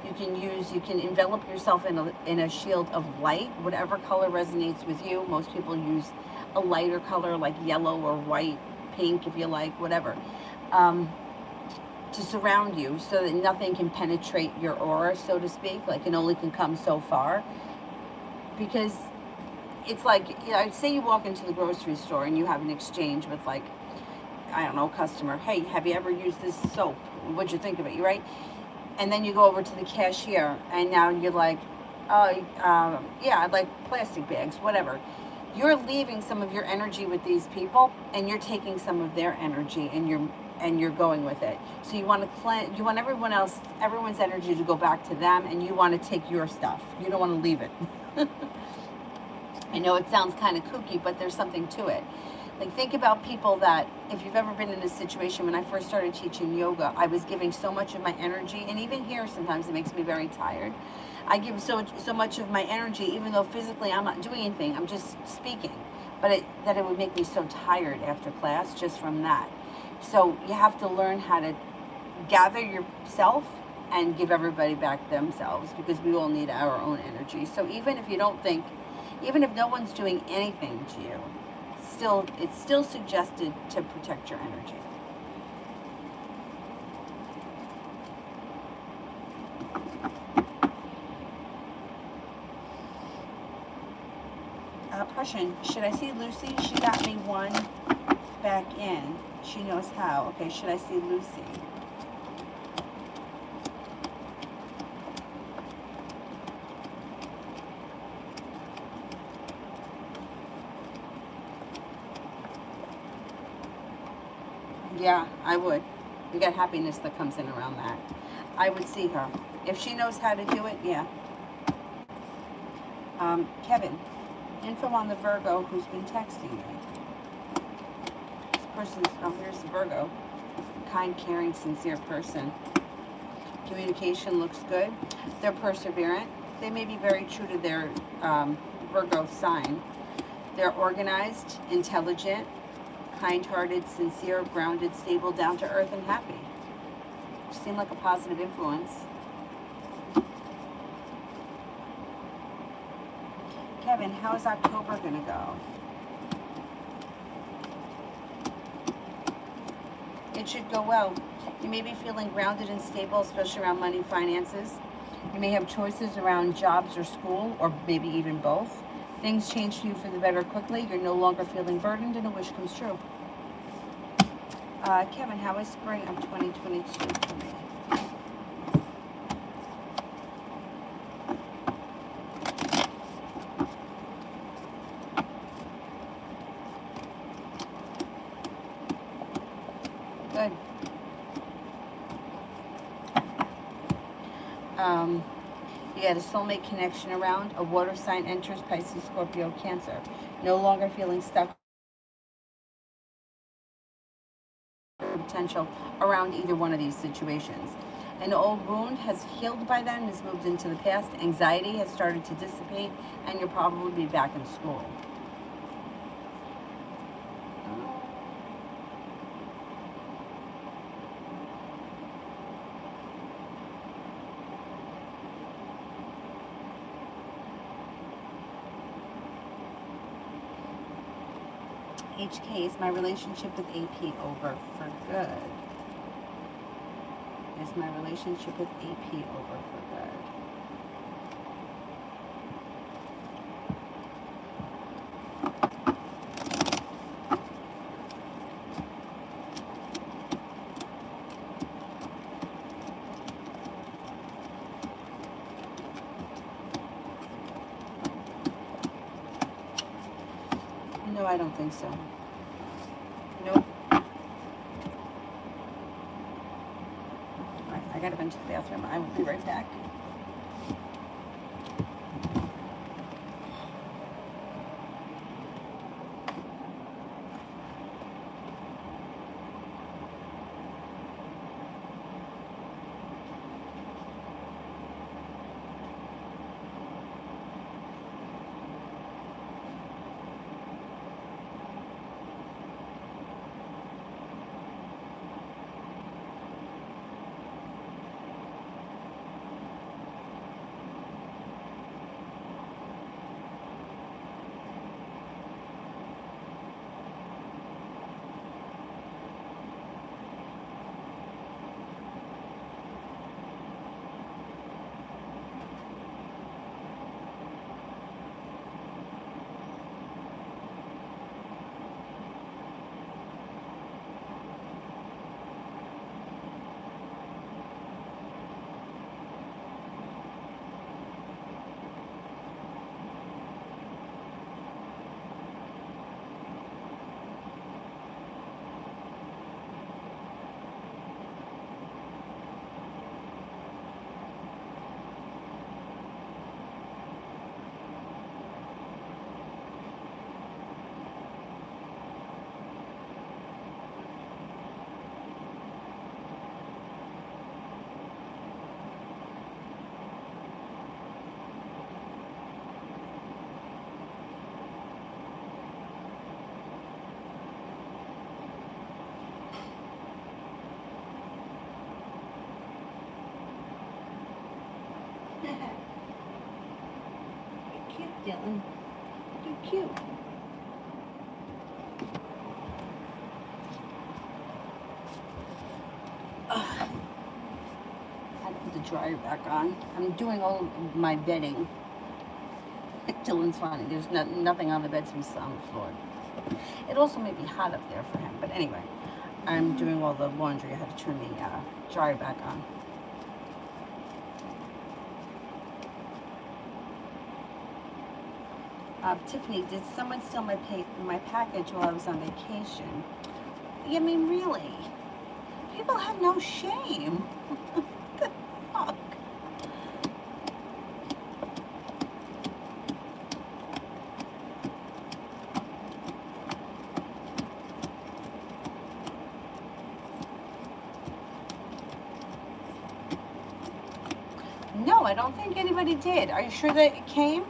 Speaker 1: you can envelop yourself in a shield of light, whatever color resonates with you. Most people use a lighter color like yellow or white, pink if you like, whatever, to surround you so that nothing can penetrate your aura, so to speak, like it only can come so far. Because it's like, you know, say you walk into the grocery store and you have an exchange with, like, I don't know, customer. Hey, have you ever used this soap? What'd you think of it? Right? And then you go over to the cashier and now you're like, oh, yeah, I'd like plastic bags, whatever. You're leaving some of your energy with these people and you're taking some of their energy and you're going with it. So you want to cleanse, you want everyone's energy to go back to them, and you want to take your stuff. You don't want to leave it. I know it sounds kind of kooky, but there's something to it. Like, think about people that, if you've ever been in a situation, when I first started teaching yoga, I was giving so much of my energy, and even here sometimes it makes me very tired. I give so much of my energy, even though physically I'm not doing anything, I'm just speaking. But it would make me so tired after class just from that. So you have to learn how to gather yourself and give everybody back themselves, because we all need our own energy. So even if you don't think, even if no one's doing anything to you, it's still suggested to protect your energy. Prussian, should I see Lucy? She got me one back in. She knows how. Okay, should I see Lucy? Yeah, I would. You got happiness that comes in around that. I would see her. If she knows how to do it, yeah. Kevin, info on the Virgo who's been texting me. This person's, here's the Virgo. Kind, caring, sincere person. Communication looks good. They're perseverant. They may be very true to their Virgo sign. They're organized, intelligent, kind-hearted, sincere, grounded, stable, down-to-earth, and happy. Seem like a positive influence. Kevin, how is October going to go? It should go well. You may be feeling grounded and stable, especially around money, finances. You may have choices around jobs or school, or maybe even both. Things change for you for the better quickly. You're no longer feeling burdened, and a wish comes true. Kevin, how is spring of 2022 for me? Good. You got a soulmate connection around. A water sign enters, Pisces, Scorpio, Cancer. No longer feeling stuck potential around either one of these situations. An old wound has healed by then, has moved into the past. Anxiety has started to dissipate, and you'll probably be back in school. HK, is my relationship with AP over for good? Is my relationship with AP over for good? No, I don't think so. Nope. Alright, I gotta run to the bathroom. I will be right back. You're cute, Dylan. You're cute. I put the dryer back on. I'm doing all of my bedding. Dylan's funny. There's nothing on the bed, so he's on the floor. It also may be hot up there for him. But anyway, I'm doing all the laundry. I have to turn the dryer back on. Tiffany, did someone steal my package while I was on vacation? I mean, really? People have no shame. What the fuck? No, I don't think anybody did. Are you sure that it came?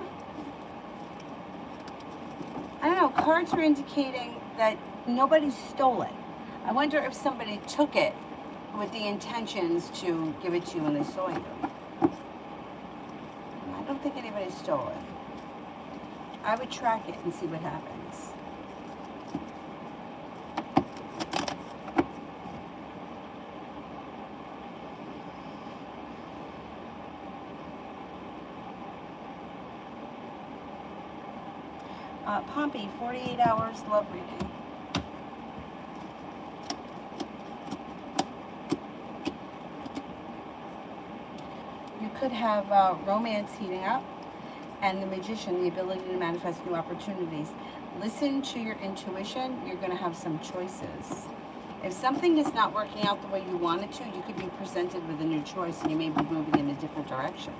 Speaker 1: I don't know. Cards are indicating that nobody stole it. I wonder if somebody took it with the intentions to give it to you when they saw you. I don't think anybody stole it. I would track it and see what happens. Pompey, 48 hours love reading. You could have romance heating up, and the Magician, the ability to manifest new opportunities. Listen to your intuition. You're going to have some choices. If something is not working out the way you want it to, you could be presented with a new choice, and you may be moving in a different direction.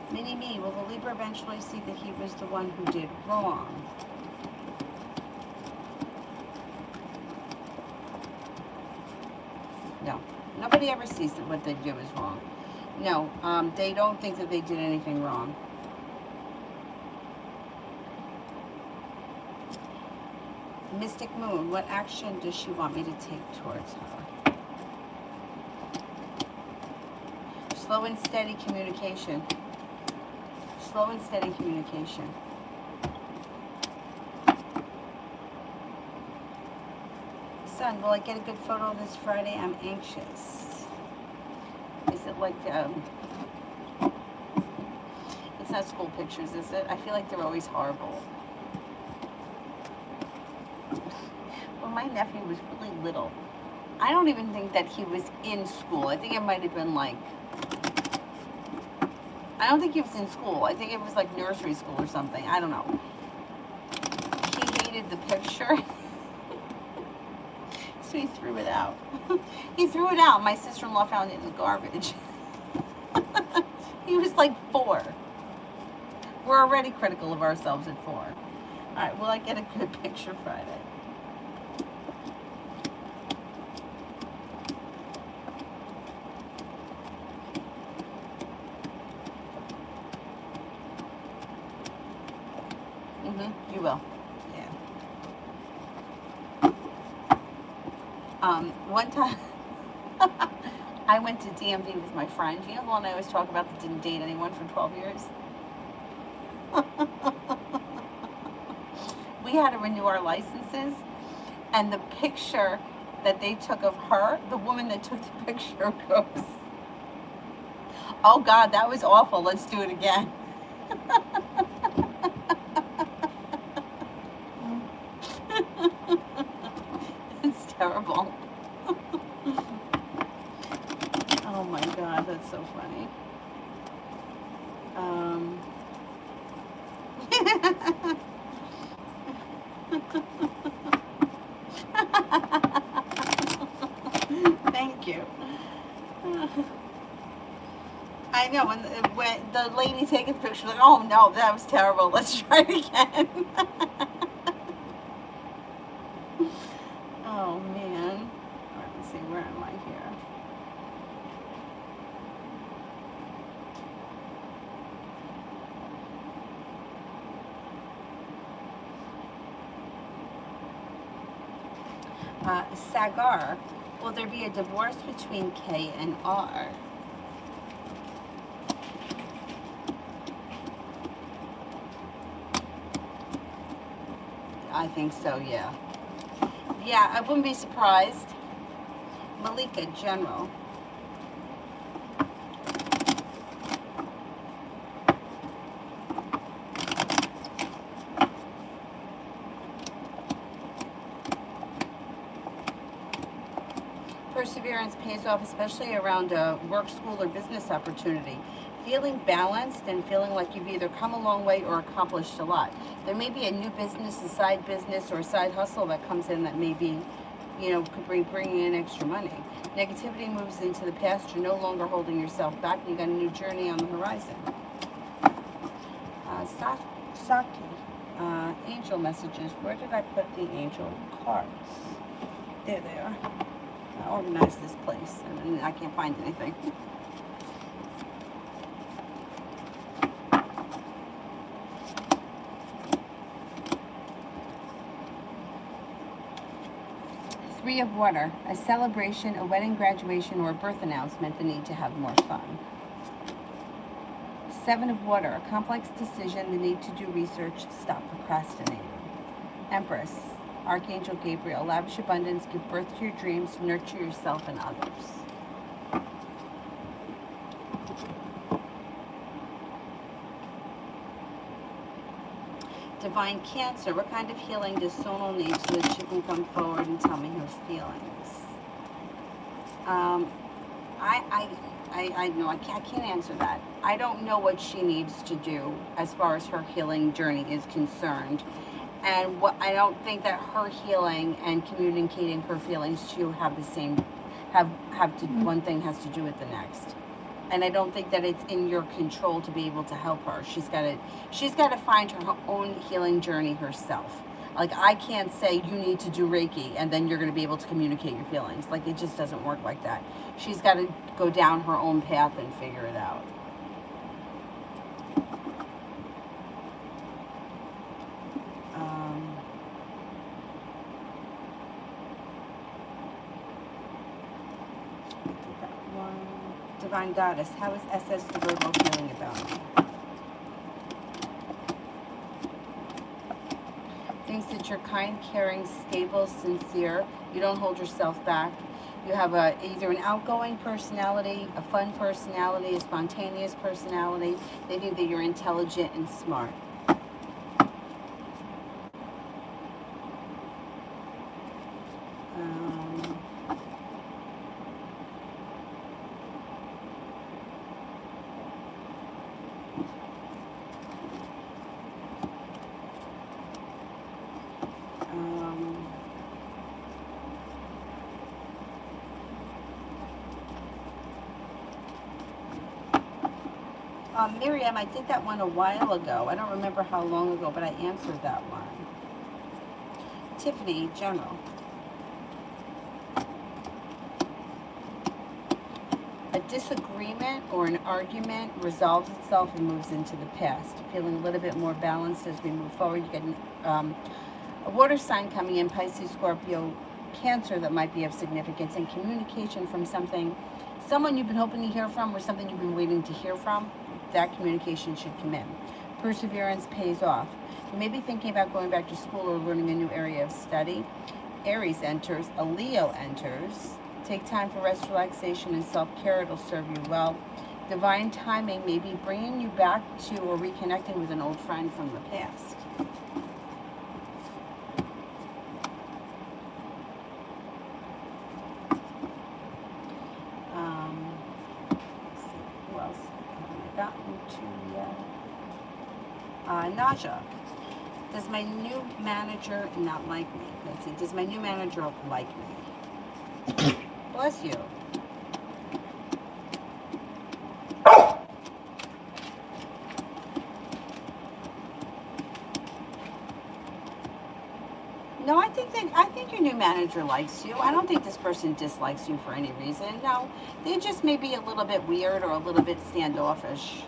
Speaker 1: Mini-me, will the Libra eventually see that he was the one who did wrong? No. Nobody ever sees that what they do is wrong. No, they don't think that they did anything wrong. Mystic Moon, what action does she want me to take towards her? Slow and steady communication. Slow and steady communication. Sun, will I get a good photo this Friday? I'm anxious. Is it like, it's not school pictures, is it? I feel like they're always horrible. Well, my nephew was really little. I don't even think that he was in school. I think it might have been like, I don't think he was in school. I think it was like nursery school or something. I don't know. He hated the picture. So he threw it out. He threw it out. My sister-in-law found it in the garbage. He was like 4. We're already critical of ourselves at 4. All right, will I get a good picture Friday? You will. Yeah. One time I went to DMV with my friend. You know the one I always talk about that didn't date anyone for 12 years? We had to renew our licenses, and the picture that they took of her, the woman that took the picture goes, "Oh God, that was awful. Let's do it again." It's terrible. Oh my God, that's so funny. Thank you. I know, when the lady taking the picture, like, oh no, that was terrible. Let's try it again. Oh man. All right, let's see, where am I here? Sagar, will there be a divorce between K and R? I think so, yeah. Yeah, I wouldn't be surprised. Malika, General. Perseverance pays off, especially around a work, school, or business opportunity. Feeling balanced and feeling like you've either come a long way or accomplished a lot. There may be a new business, a side business, or a side hustle that comes in that may be, you know, could bring in extra money. Negativity moves into the past. You're no longer holding yourself back. You got a new journey on the horizon. Saki, angel messages. Where did I put the angel cards? There they are. I organized this place, and I can't find anything. Three of Water, a celebration, a wedding, graduation, or a birth announcement, the need to have more fun. Seven of Water, a complex decision, the need to do research, stop procrastinating. Empress, Archangel Gabriel, lavish abundance, give birth to your dreams, nurture yourself and others. Divine Cancer, what kind of healing does Sonal need so that she can come forward and tell me her feelings? I know I can't answer that. I don't know what she needs to do as far as her healing journey is concerned. And what I don't think that her healing and communicating her feelings to you have the same, one thing has to do with the next. And I don't think that it's in your control to be able to help her. She's got to find her own healing journey herself. Like, I can't say you need to do Reiki and then you're going to be able to communicate your feelings. Like, it just doesn't work like that. She's got to go down her own path and figure it out. Divine Goddess, how is SS the Virgo feeling about me? Thinks that you're kind, caring, stable, sincere. You don't hold yourself back. You have either an outgoing personality, a fun personality, a spontaneous personality. They think that you're intelligent and smart. Miriam, I did that one a while ago. I don't remember how long ago, but I answered that one. Tiffany, General. A disagreement or an argument resolves itself and moves into the past. Feeling a little bit more balanced as we move forward. You get a water sign coming in, Pisces, Scorpio, Cancer, that might be of significance, and communication from someone you've been hoping to hear from or something you've been waiting to hear from. That communication should come in. Perseverance pays off. You may be thinking about going back to school or learning a new area of study. Aries enters, a Leo enters. Take time for rest, relaxation, and self-care. It'll serve you well. Divine timing may be bringing you back to or reconnecting with an old friend from the past. Naja, does my new manager not like me? Let's see, does my new manager like me? Bless you. No, I think your new manager likes you. I don't think this person dislikes you for any reason. No, they just may be a little bit weird or a little bit standoffish.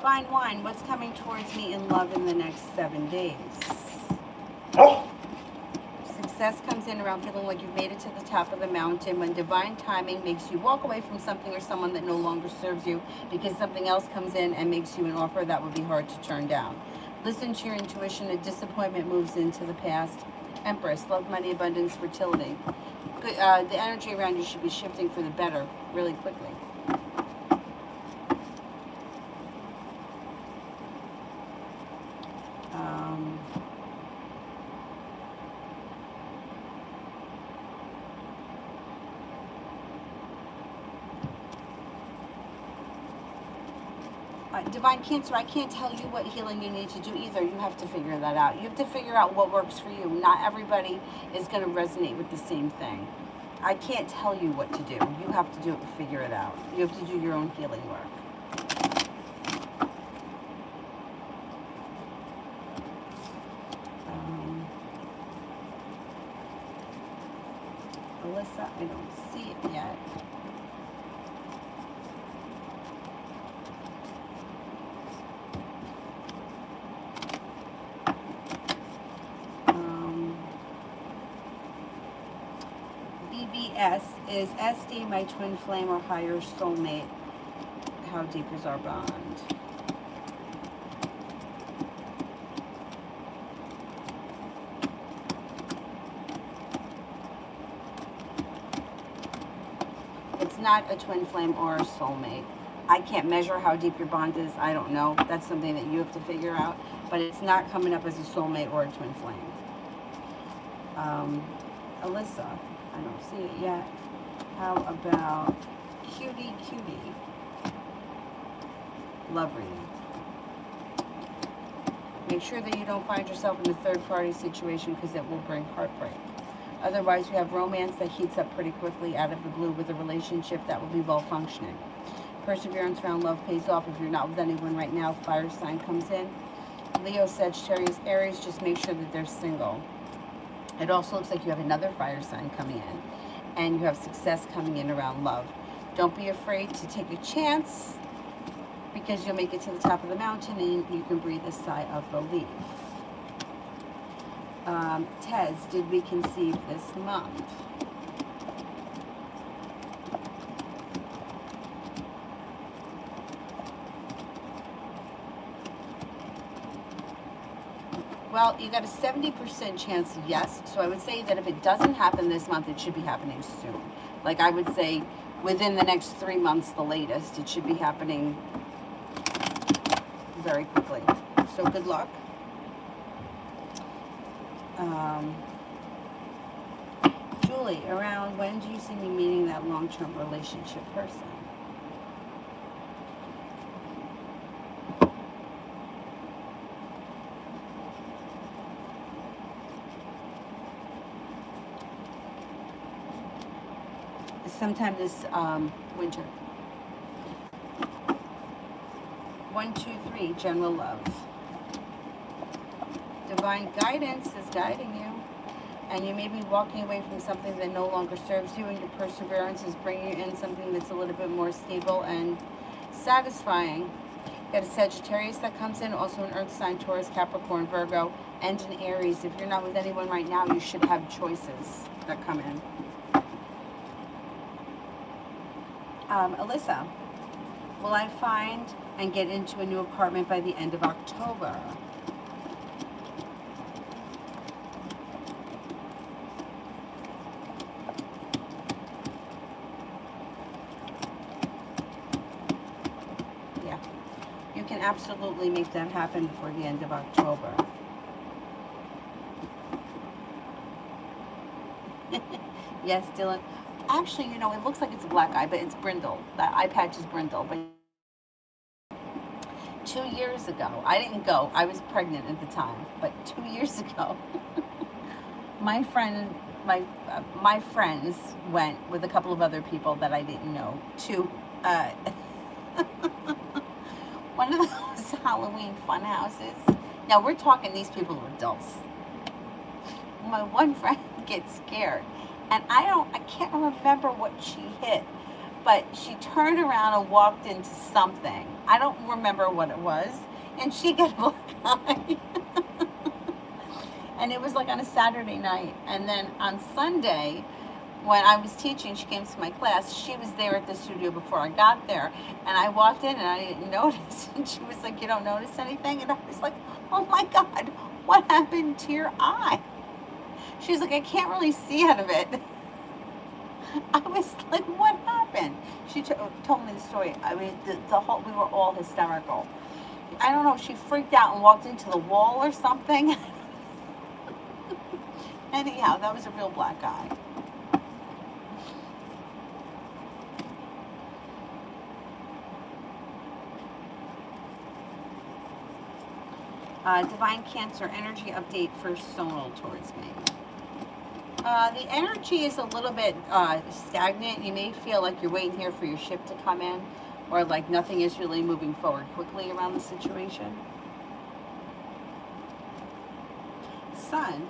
Speaker 1: Fine wine, what's coming towards me in love in the next 7 days? Success comes in around feeling like you've made it to the top of the mountain when divine timing makes you walk away from something or someone that no longer serves you because something else comes in and makes you an offer that would be hard to turn down. Listen to your intuition. A disappointment moves into the past. Empress, love, money, abundance, fertility. Good, the energy around you should be shifting for the better really quickly. Divine Cancer, I can't tell you what healing you need to do either. You have to figure that out. You have to figure out what works for you. Not everybody is going to resonate with the same thing. I can't tell you what to do. You have to do it and figure it out. You have to do your own healing work. Alyssa, I don't see it yet. Is SD my twin flame or higher soulmate? How deep is our bond? It's not a twin flame or a soulmate. I can't measure how deep your bond is. I don't know. That's something that you have to figure out. But it's not coming up as a soulmate or a twin flame. Alyssa, I don't see it yet. How about Cutie Cutie? Love reading. Make sure that you don't find yourself in a third-party situation because it will bring heartbreak. Otherwise, you have romance that heats up pretty quickly out of the blue with a relationship that will be well-functioning. Perseverance around love pays off. If you're not with anyone right now, fire sign comes in. Leo, Sagittarius, Aries, just make sure that they're single. It also looks like you have another fire sign coming in, and you have success coming in around love. Don't be afraid to take a chance, because you'll make it to the top of the mountain and you can breathe a sigh of relief. Tez, did we conceive this month? Well, you got a 70% chance yes. So I would say that if it doesn't happen this month, it should be happening soon. Like I would say within the next 3 months, the latest, it should be happening very quickly. So good luck. Julie, around when do you see me meeting that long-term relationship person? Sometime this winter. 1, 2, 3, general love. Divine guidance is guiding you, and you may be walking away from something that no longer serves you, and your perseverance is bringing you in something that's a little bit more stable and satisfying. You got a Sagittarius that comes in, also an Earth sign, Taurus, Capricorn, Virgo, and an Aries. If you're not with anyone right now, you should have choices that come in. Alyssa, will I find and get into a new apartment by the end of October? Yeah, you can absolutely make that happen before the end of October. Yes, Dylan. Actually, you know, it looks like it's a black eye, but it's brindle. That eye patch is brindle. But 2 years ago, I didn't go. I was pregnant at the time. But 2 years ago, my friends went with a couple of other people that I didn't know to one of those Halloween fun houses. Now, we're talking these people are adults. My one friend gets scared. And I can't remember what she hit, but she turned around and walked into something. I don't remember what it was. And she got a black eye. And it was like on a Saturday night. And then on Sunday, when I was teaching, she came to my class. She was there at the studio before I got there. And I walked in and I didn't notice. And she was like, you don't notice anything? And I was like, oh my God, what happened to your eye? She's like, I can't really see out of it. I was like, what happened? She told me the story. I mean, the whole, we were all hysterical. I don't know, she freaked out and walked into the wall or something. Anyhow, that was a real black eye. Divine Cancer energy update for Sonal towards me. The energy is a little bit stagnant. You may feel like you're waiting here for your ship to come in, or like nothing is really moving forward quickly around the situation. Sun,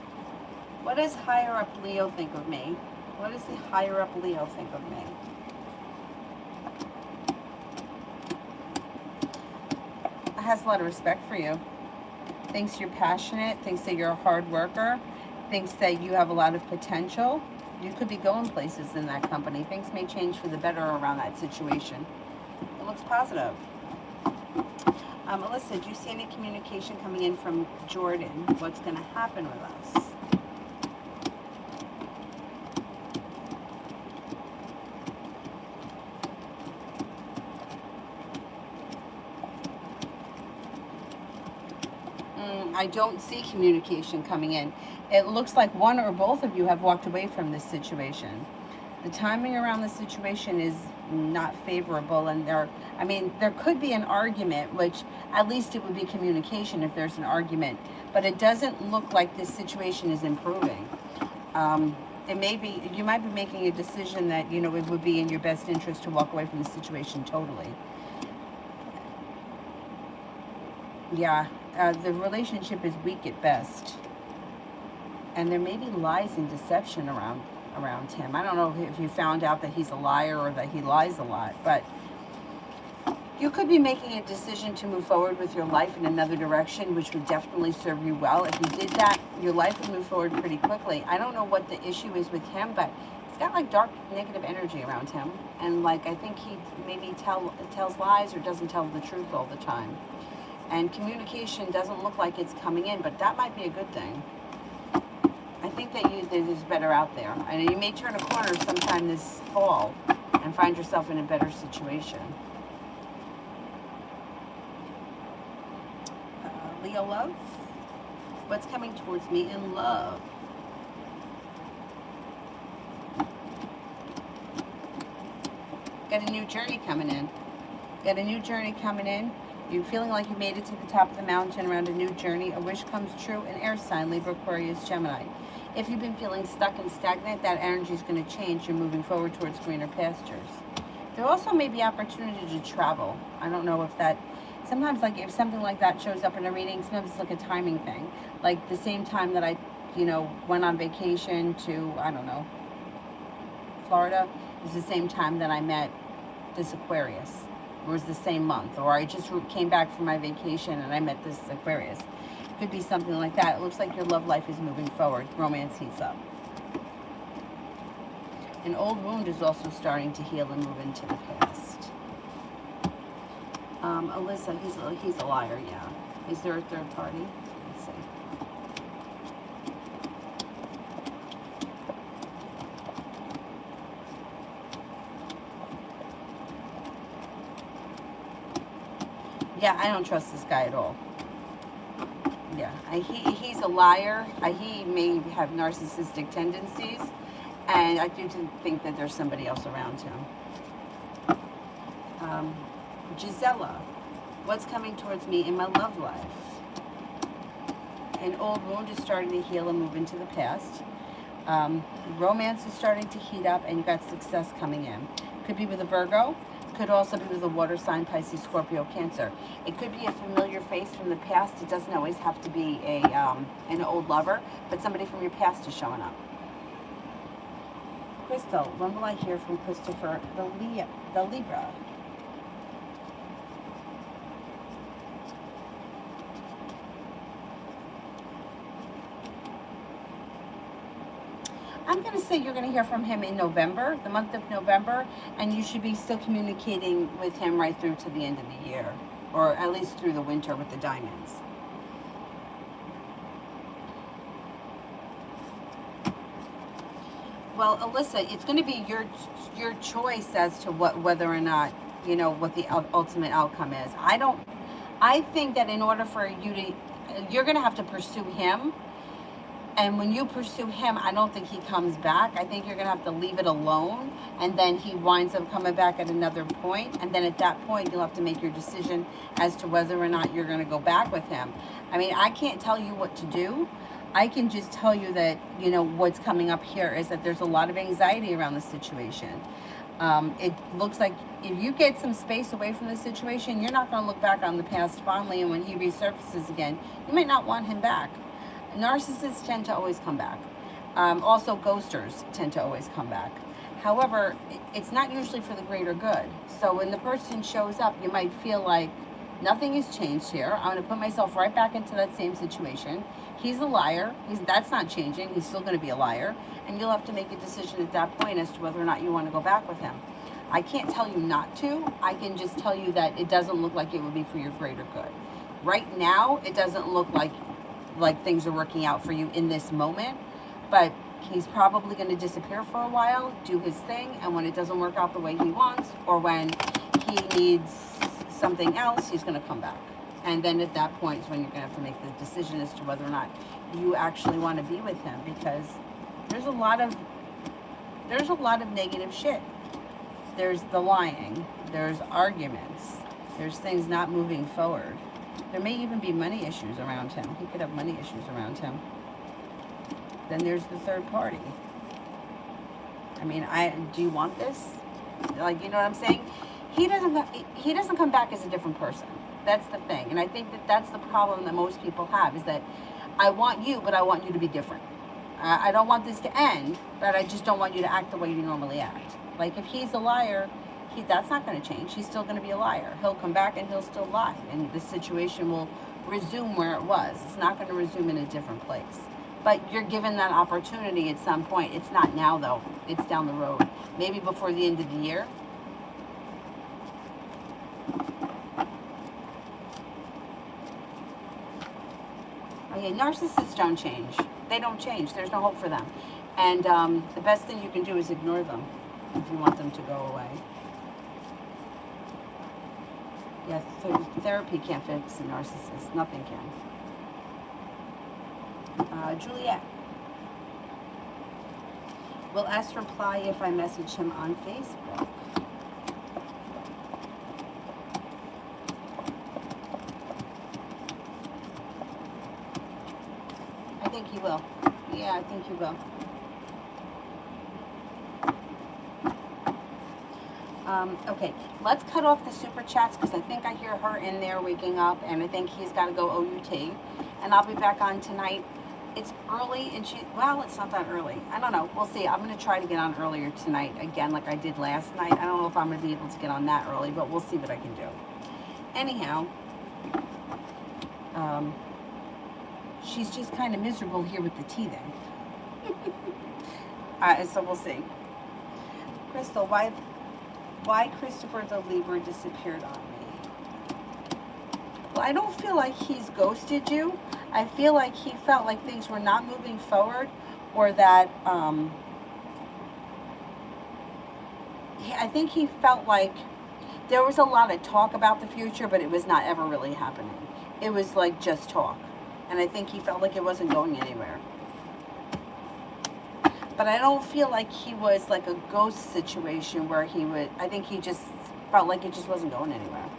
Speaker 1: what does higher up Leo think of me? What does the higher up Leo think of me? Has a lot of respect for you. Thinks you're passionate, thinks that you're a hard worker, thinks that you have a lot of potential. You could be going places in that company. Things may change for the better around that situation. It looks positive. Alyssa, do you see any communication coming in from Jordan? What's going to happen with us? I don't see communication coming in. It looks like one or both of you have walked away from this situation. The timing around the situation is not favorable, and there could be an argument, which at least it would be communication if there's an argument, but it doesn't look like this situation is improving. It may be, you might be making a decision that, it would be in your best interest to walk away from the situation totally. Yeah, the relationship is weak at best. And there may be lies and deception around him. I don't know if you found out that he's a liar or that he lies a lot, but you could be making a decision to move forward with your life in another direction, which would definitely serve you well. If you did that, your life would move forward pretty quickly. I don't know what the issue is with him, but he's got like dark negative energy around him. And like, I think he maybe tells lies or doesn't tell the truth all the time. And communication doesn't look like it's coming in, but that might be a good thing. I think that there's better out there. And you may turn a corner sometime this fall and find yourself in a better situation. Leo love? What's coming towards me in love? Got a new journey coming in. Got a new journey coming in. You're feeling like you made it to the top of the mountain around a new journey. A wish comes true. An air sign, Libra, Aquarius, Gemini. If you've been feeling stuck and stagnant, that energy is going to change. You're moving forward towards greener pastures. There also may be opportunity to travel. I don't know if that... Sometimes, like, if something like that shows up in a reading, sometimes it's like a timing thing. Like, the same time that I, went on vacation to, I don't know, Florida, is the same time that I met this Aquarius. It was the same month. Or I just came back from my vacation and I met this Aquarius. Could be something like that. It looks like your love life is moving forward. Romance heats up. An old wound is also starting to heal and move into the past. Alyssa, he's a liar, yeah. Is there a third party? Let's see. Yeah, I don't trust this guy at all. Yeah, he's a liar. He may have narcissistic tendencies, and I do think that there's somebody else around him. Gisela, what's coming towards me in my love life? An old wound is starting to heal and move into the past. Romance is starting to heat up, and you've got success coming in. Could be with a Virgo. Could also be with a water sign, Pisces, Scorpio, Cancer. It could be a familiar face from the past. It doesn't always have to be an old lover, but somebody from your past is showing up. Crystal, when will I hear from Christopher, the Libra? I'm going to say you're going to hear from him in November, the month of November, and you should be still communicating with him right through to the end of the year, or at least through the winter with the diamonds. Well, Alyssa, it's going to be your choice as to whether or not, what the ultimate outcome is. I think that in order for you're going to have to pursue him. And when you pursue him, I don't think he comes back. I think you're going to have to leave it alone. And then he winds up coming back at another point. And then at that point, you'll have to make your decision as to whether or not you're going to go back with him. I mean, I can't tell you what to do. I can just tell you that, what's coming up here is that there's a lot of anxiety around the situation. It looks like if you get some space away from the situation, you're not going to look back on the past fondly. And when he resurfaces again, you might not want him back. Narcissists tend to always come back. Also, ghosters tend to always come back. However, it's not usually for the greater good. So when the person shows up, you might feel like, Nothing has changed here. I'm going to put myself right back into that same situation. He's a liar. That's not changing. He's still going to be a liar. And you'll have to make a decision at that point as to whether or not you want to go back with him. I can't tell you not to. I can just tell you that it doesn't look like it would be for your greater good. Right now, it doesn't look like things are working out for you in this moment. But he's probably going to disappear for a while, do his thing, and when it doesn't work out the way he wants, or when he needs something else, he's going to come back. And then at that point is when you're going to have to make the decision as to whether or not you actually want to be with him, because there's a lot of negative shit. There's the lying, there's arguments, there's things not moving forward. There may even be money issues around him. He could have money issues around him. Then there's the third party. I mean, do you want this? Like, you know what I'm saying? He doesn't come back as a different person. That's the thing. And I think that's the problem that most people have, is that I want you, but I want you to be different. I don't want this to end, but I just don't want you to act the way you normally act. Like, if he's a liar, that's not going to change. He's still going to be a liar. He'll come back and he'll still lie. And the situation will resume where it was. It's not going to resume in a different place. But you're given that opportunity at some point. It's not now, though. It's down the road. Maybe before the end of the year. Okay, narcissists don't change. They don't change. There's no hope for them. And the best thing you can do is ignore them if you want them to go away. Yeah, therapy can't fix a narcissist. Nothing can. Juliet. Will S reply if I message him on Facebook? I think he will. Yeah, I think he will. Okay, let's cut off the super chats because I think I hear her in there waking up, and I think he's got to go OUT. And I'll be back on tonight. It's early, and well, it's not that early. I don't know. We'll see. I'm going to try to get on earlier tonight again like I did last night. I don't know if I'm going to be able to get on that early, but we'll see what I can do. Anyhow, she's just kind of miserable here with the teething. So we'll see. Crystal, why Christopher the Libra disappeared on me? Well, I don't feel like he's ghosted you. I feel like he felt like things were not moving forward, or that I think he felt like there was a lot of talk about the future, but it was not ever really happening. It was like just talk. And I think he felt like it wasn't going anywhere. But I don't feel like he was like a ghost situation where he would, I think he just felt like it just wasn't going anywhere.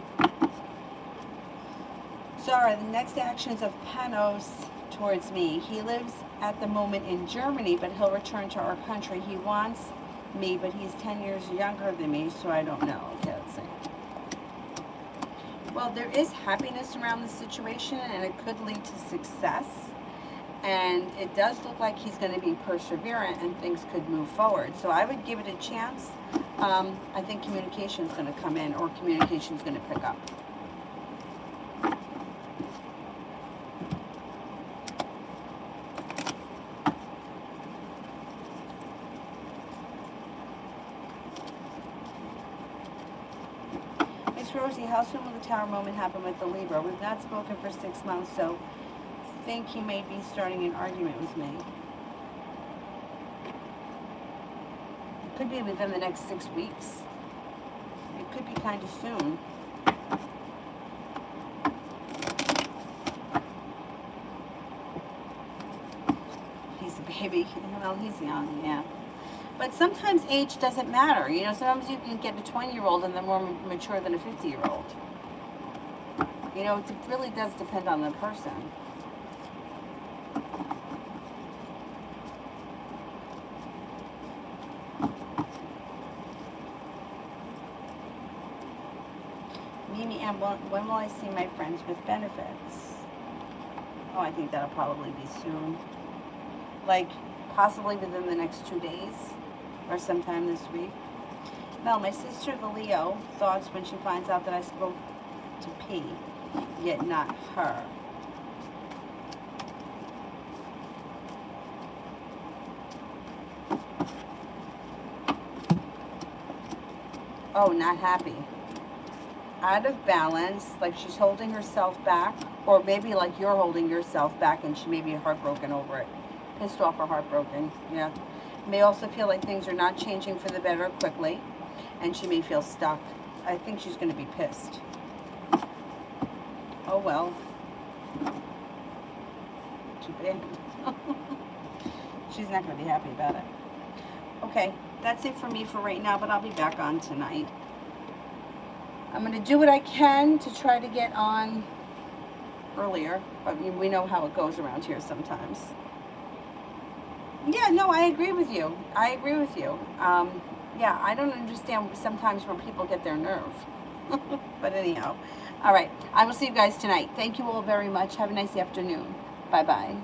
Speaker 1: Sorry, the next actions of Panos towards me. He lives at the moment in Germany, but he'll return to our country. He wants me, but he's 10 years younger than me, so I don't know. Okay, let's see. Well, there is happiness around the situation, and it could lead to success. And it does look like he's going to be perseverant, and things could move forward. So I would give it a chance. I think communication is going to come in, or communication is going to pick up. Rosie, how soon will the Tower moment happen with the Libra? We've not spoken for 6 months, so I think he may be starting an argument with me. It could be within the next 6 weeks. It could be kind of soon. He's a baby. Well, he's young, yeah. But sometimes age doesn't matter. You know, sometimes you can get a 20-year-old and they're more mature than a 50-year-old. You know, it really does depend on the person. Mimi, and when will I see my friends with benefits? Oh, I think that'll probably be soon. Like, possibly within the next 2 days. Or sometime this week. Mel, my sister, the Leo, thoughts when she finds out that I spoke to pee, yet not her. Oh, not happy. Out of balance, like she's holding herself back, or maybe like you're holding yourself back and she may be heartbroken over it. Pissed off or heartbroken, yeah. May also feel like things are not changing for the better quickly, and she may feel stuck. I think she's going to be pissed. Oh well. Too bad. She's not going to be happy about it. Okay, that's it for me for right now, but I'll be back on tonight. I'm going to do what I can to try to get on earlier, but we know how it goes around here sometimes. Yeah, no, I agree with you. I agree with you. Yeah, I don't understand sometimes where people get their nerve. But anyhow, all right. I will see you guys tonight. Thank you all very much. Have a nice afternoon. Bye-bye.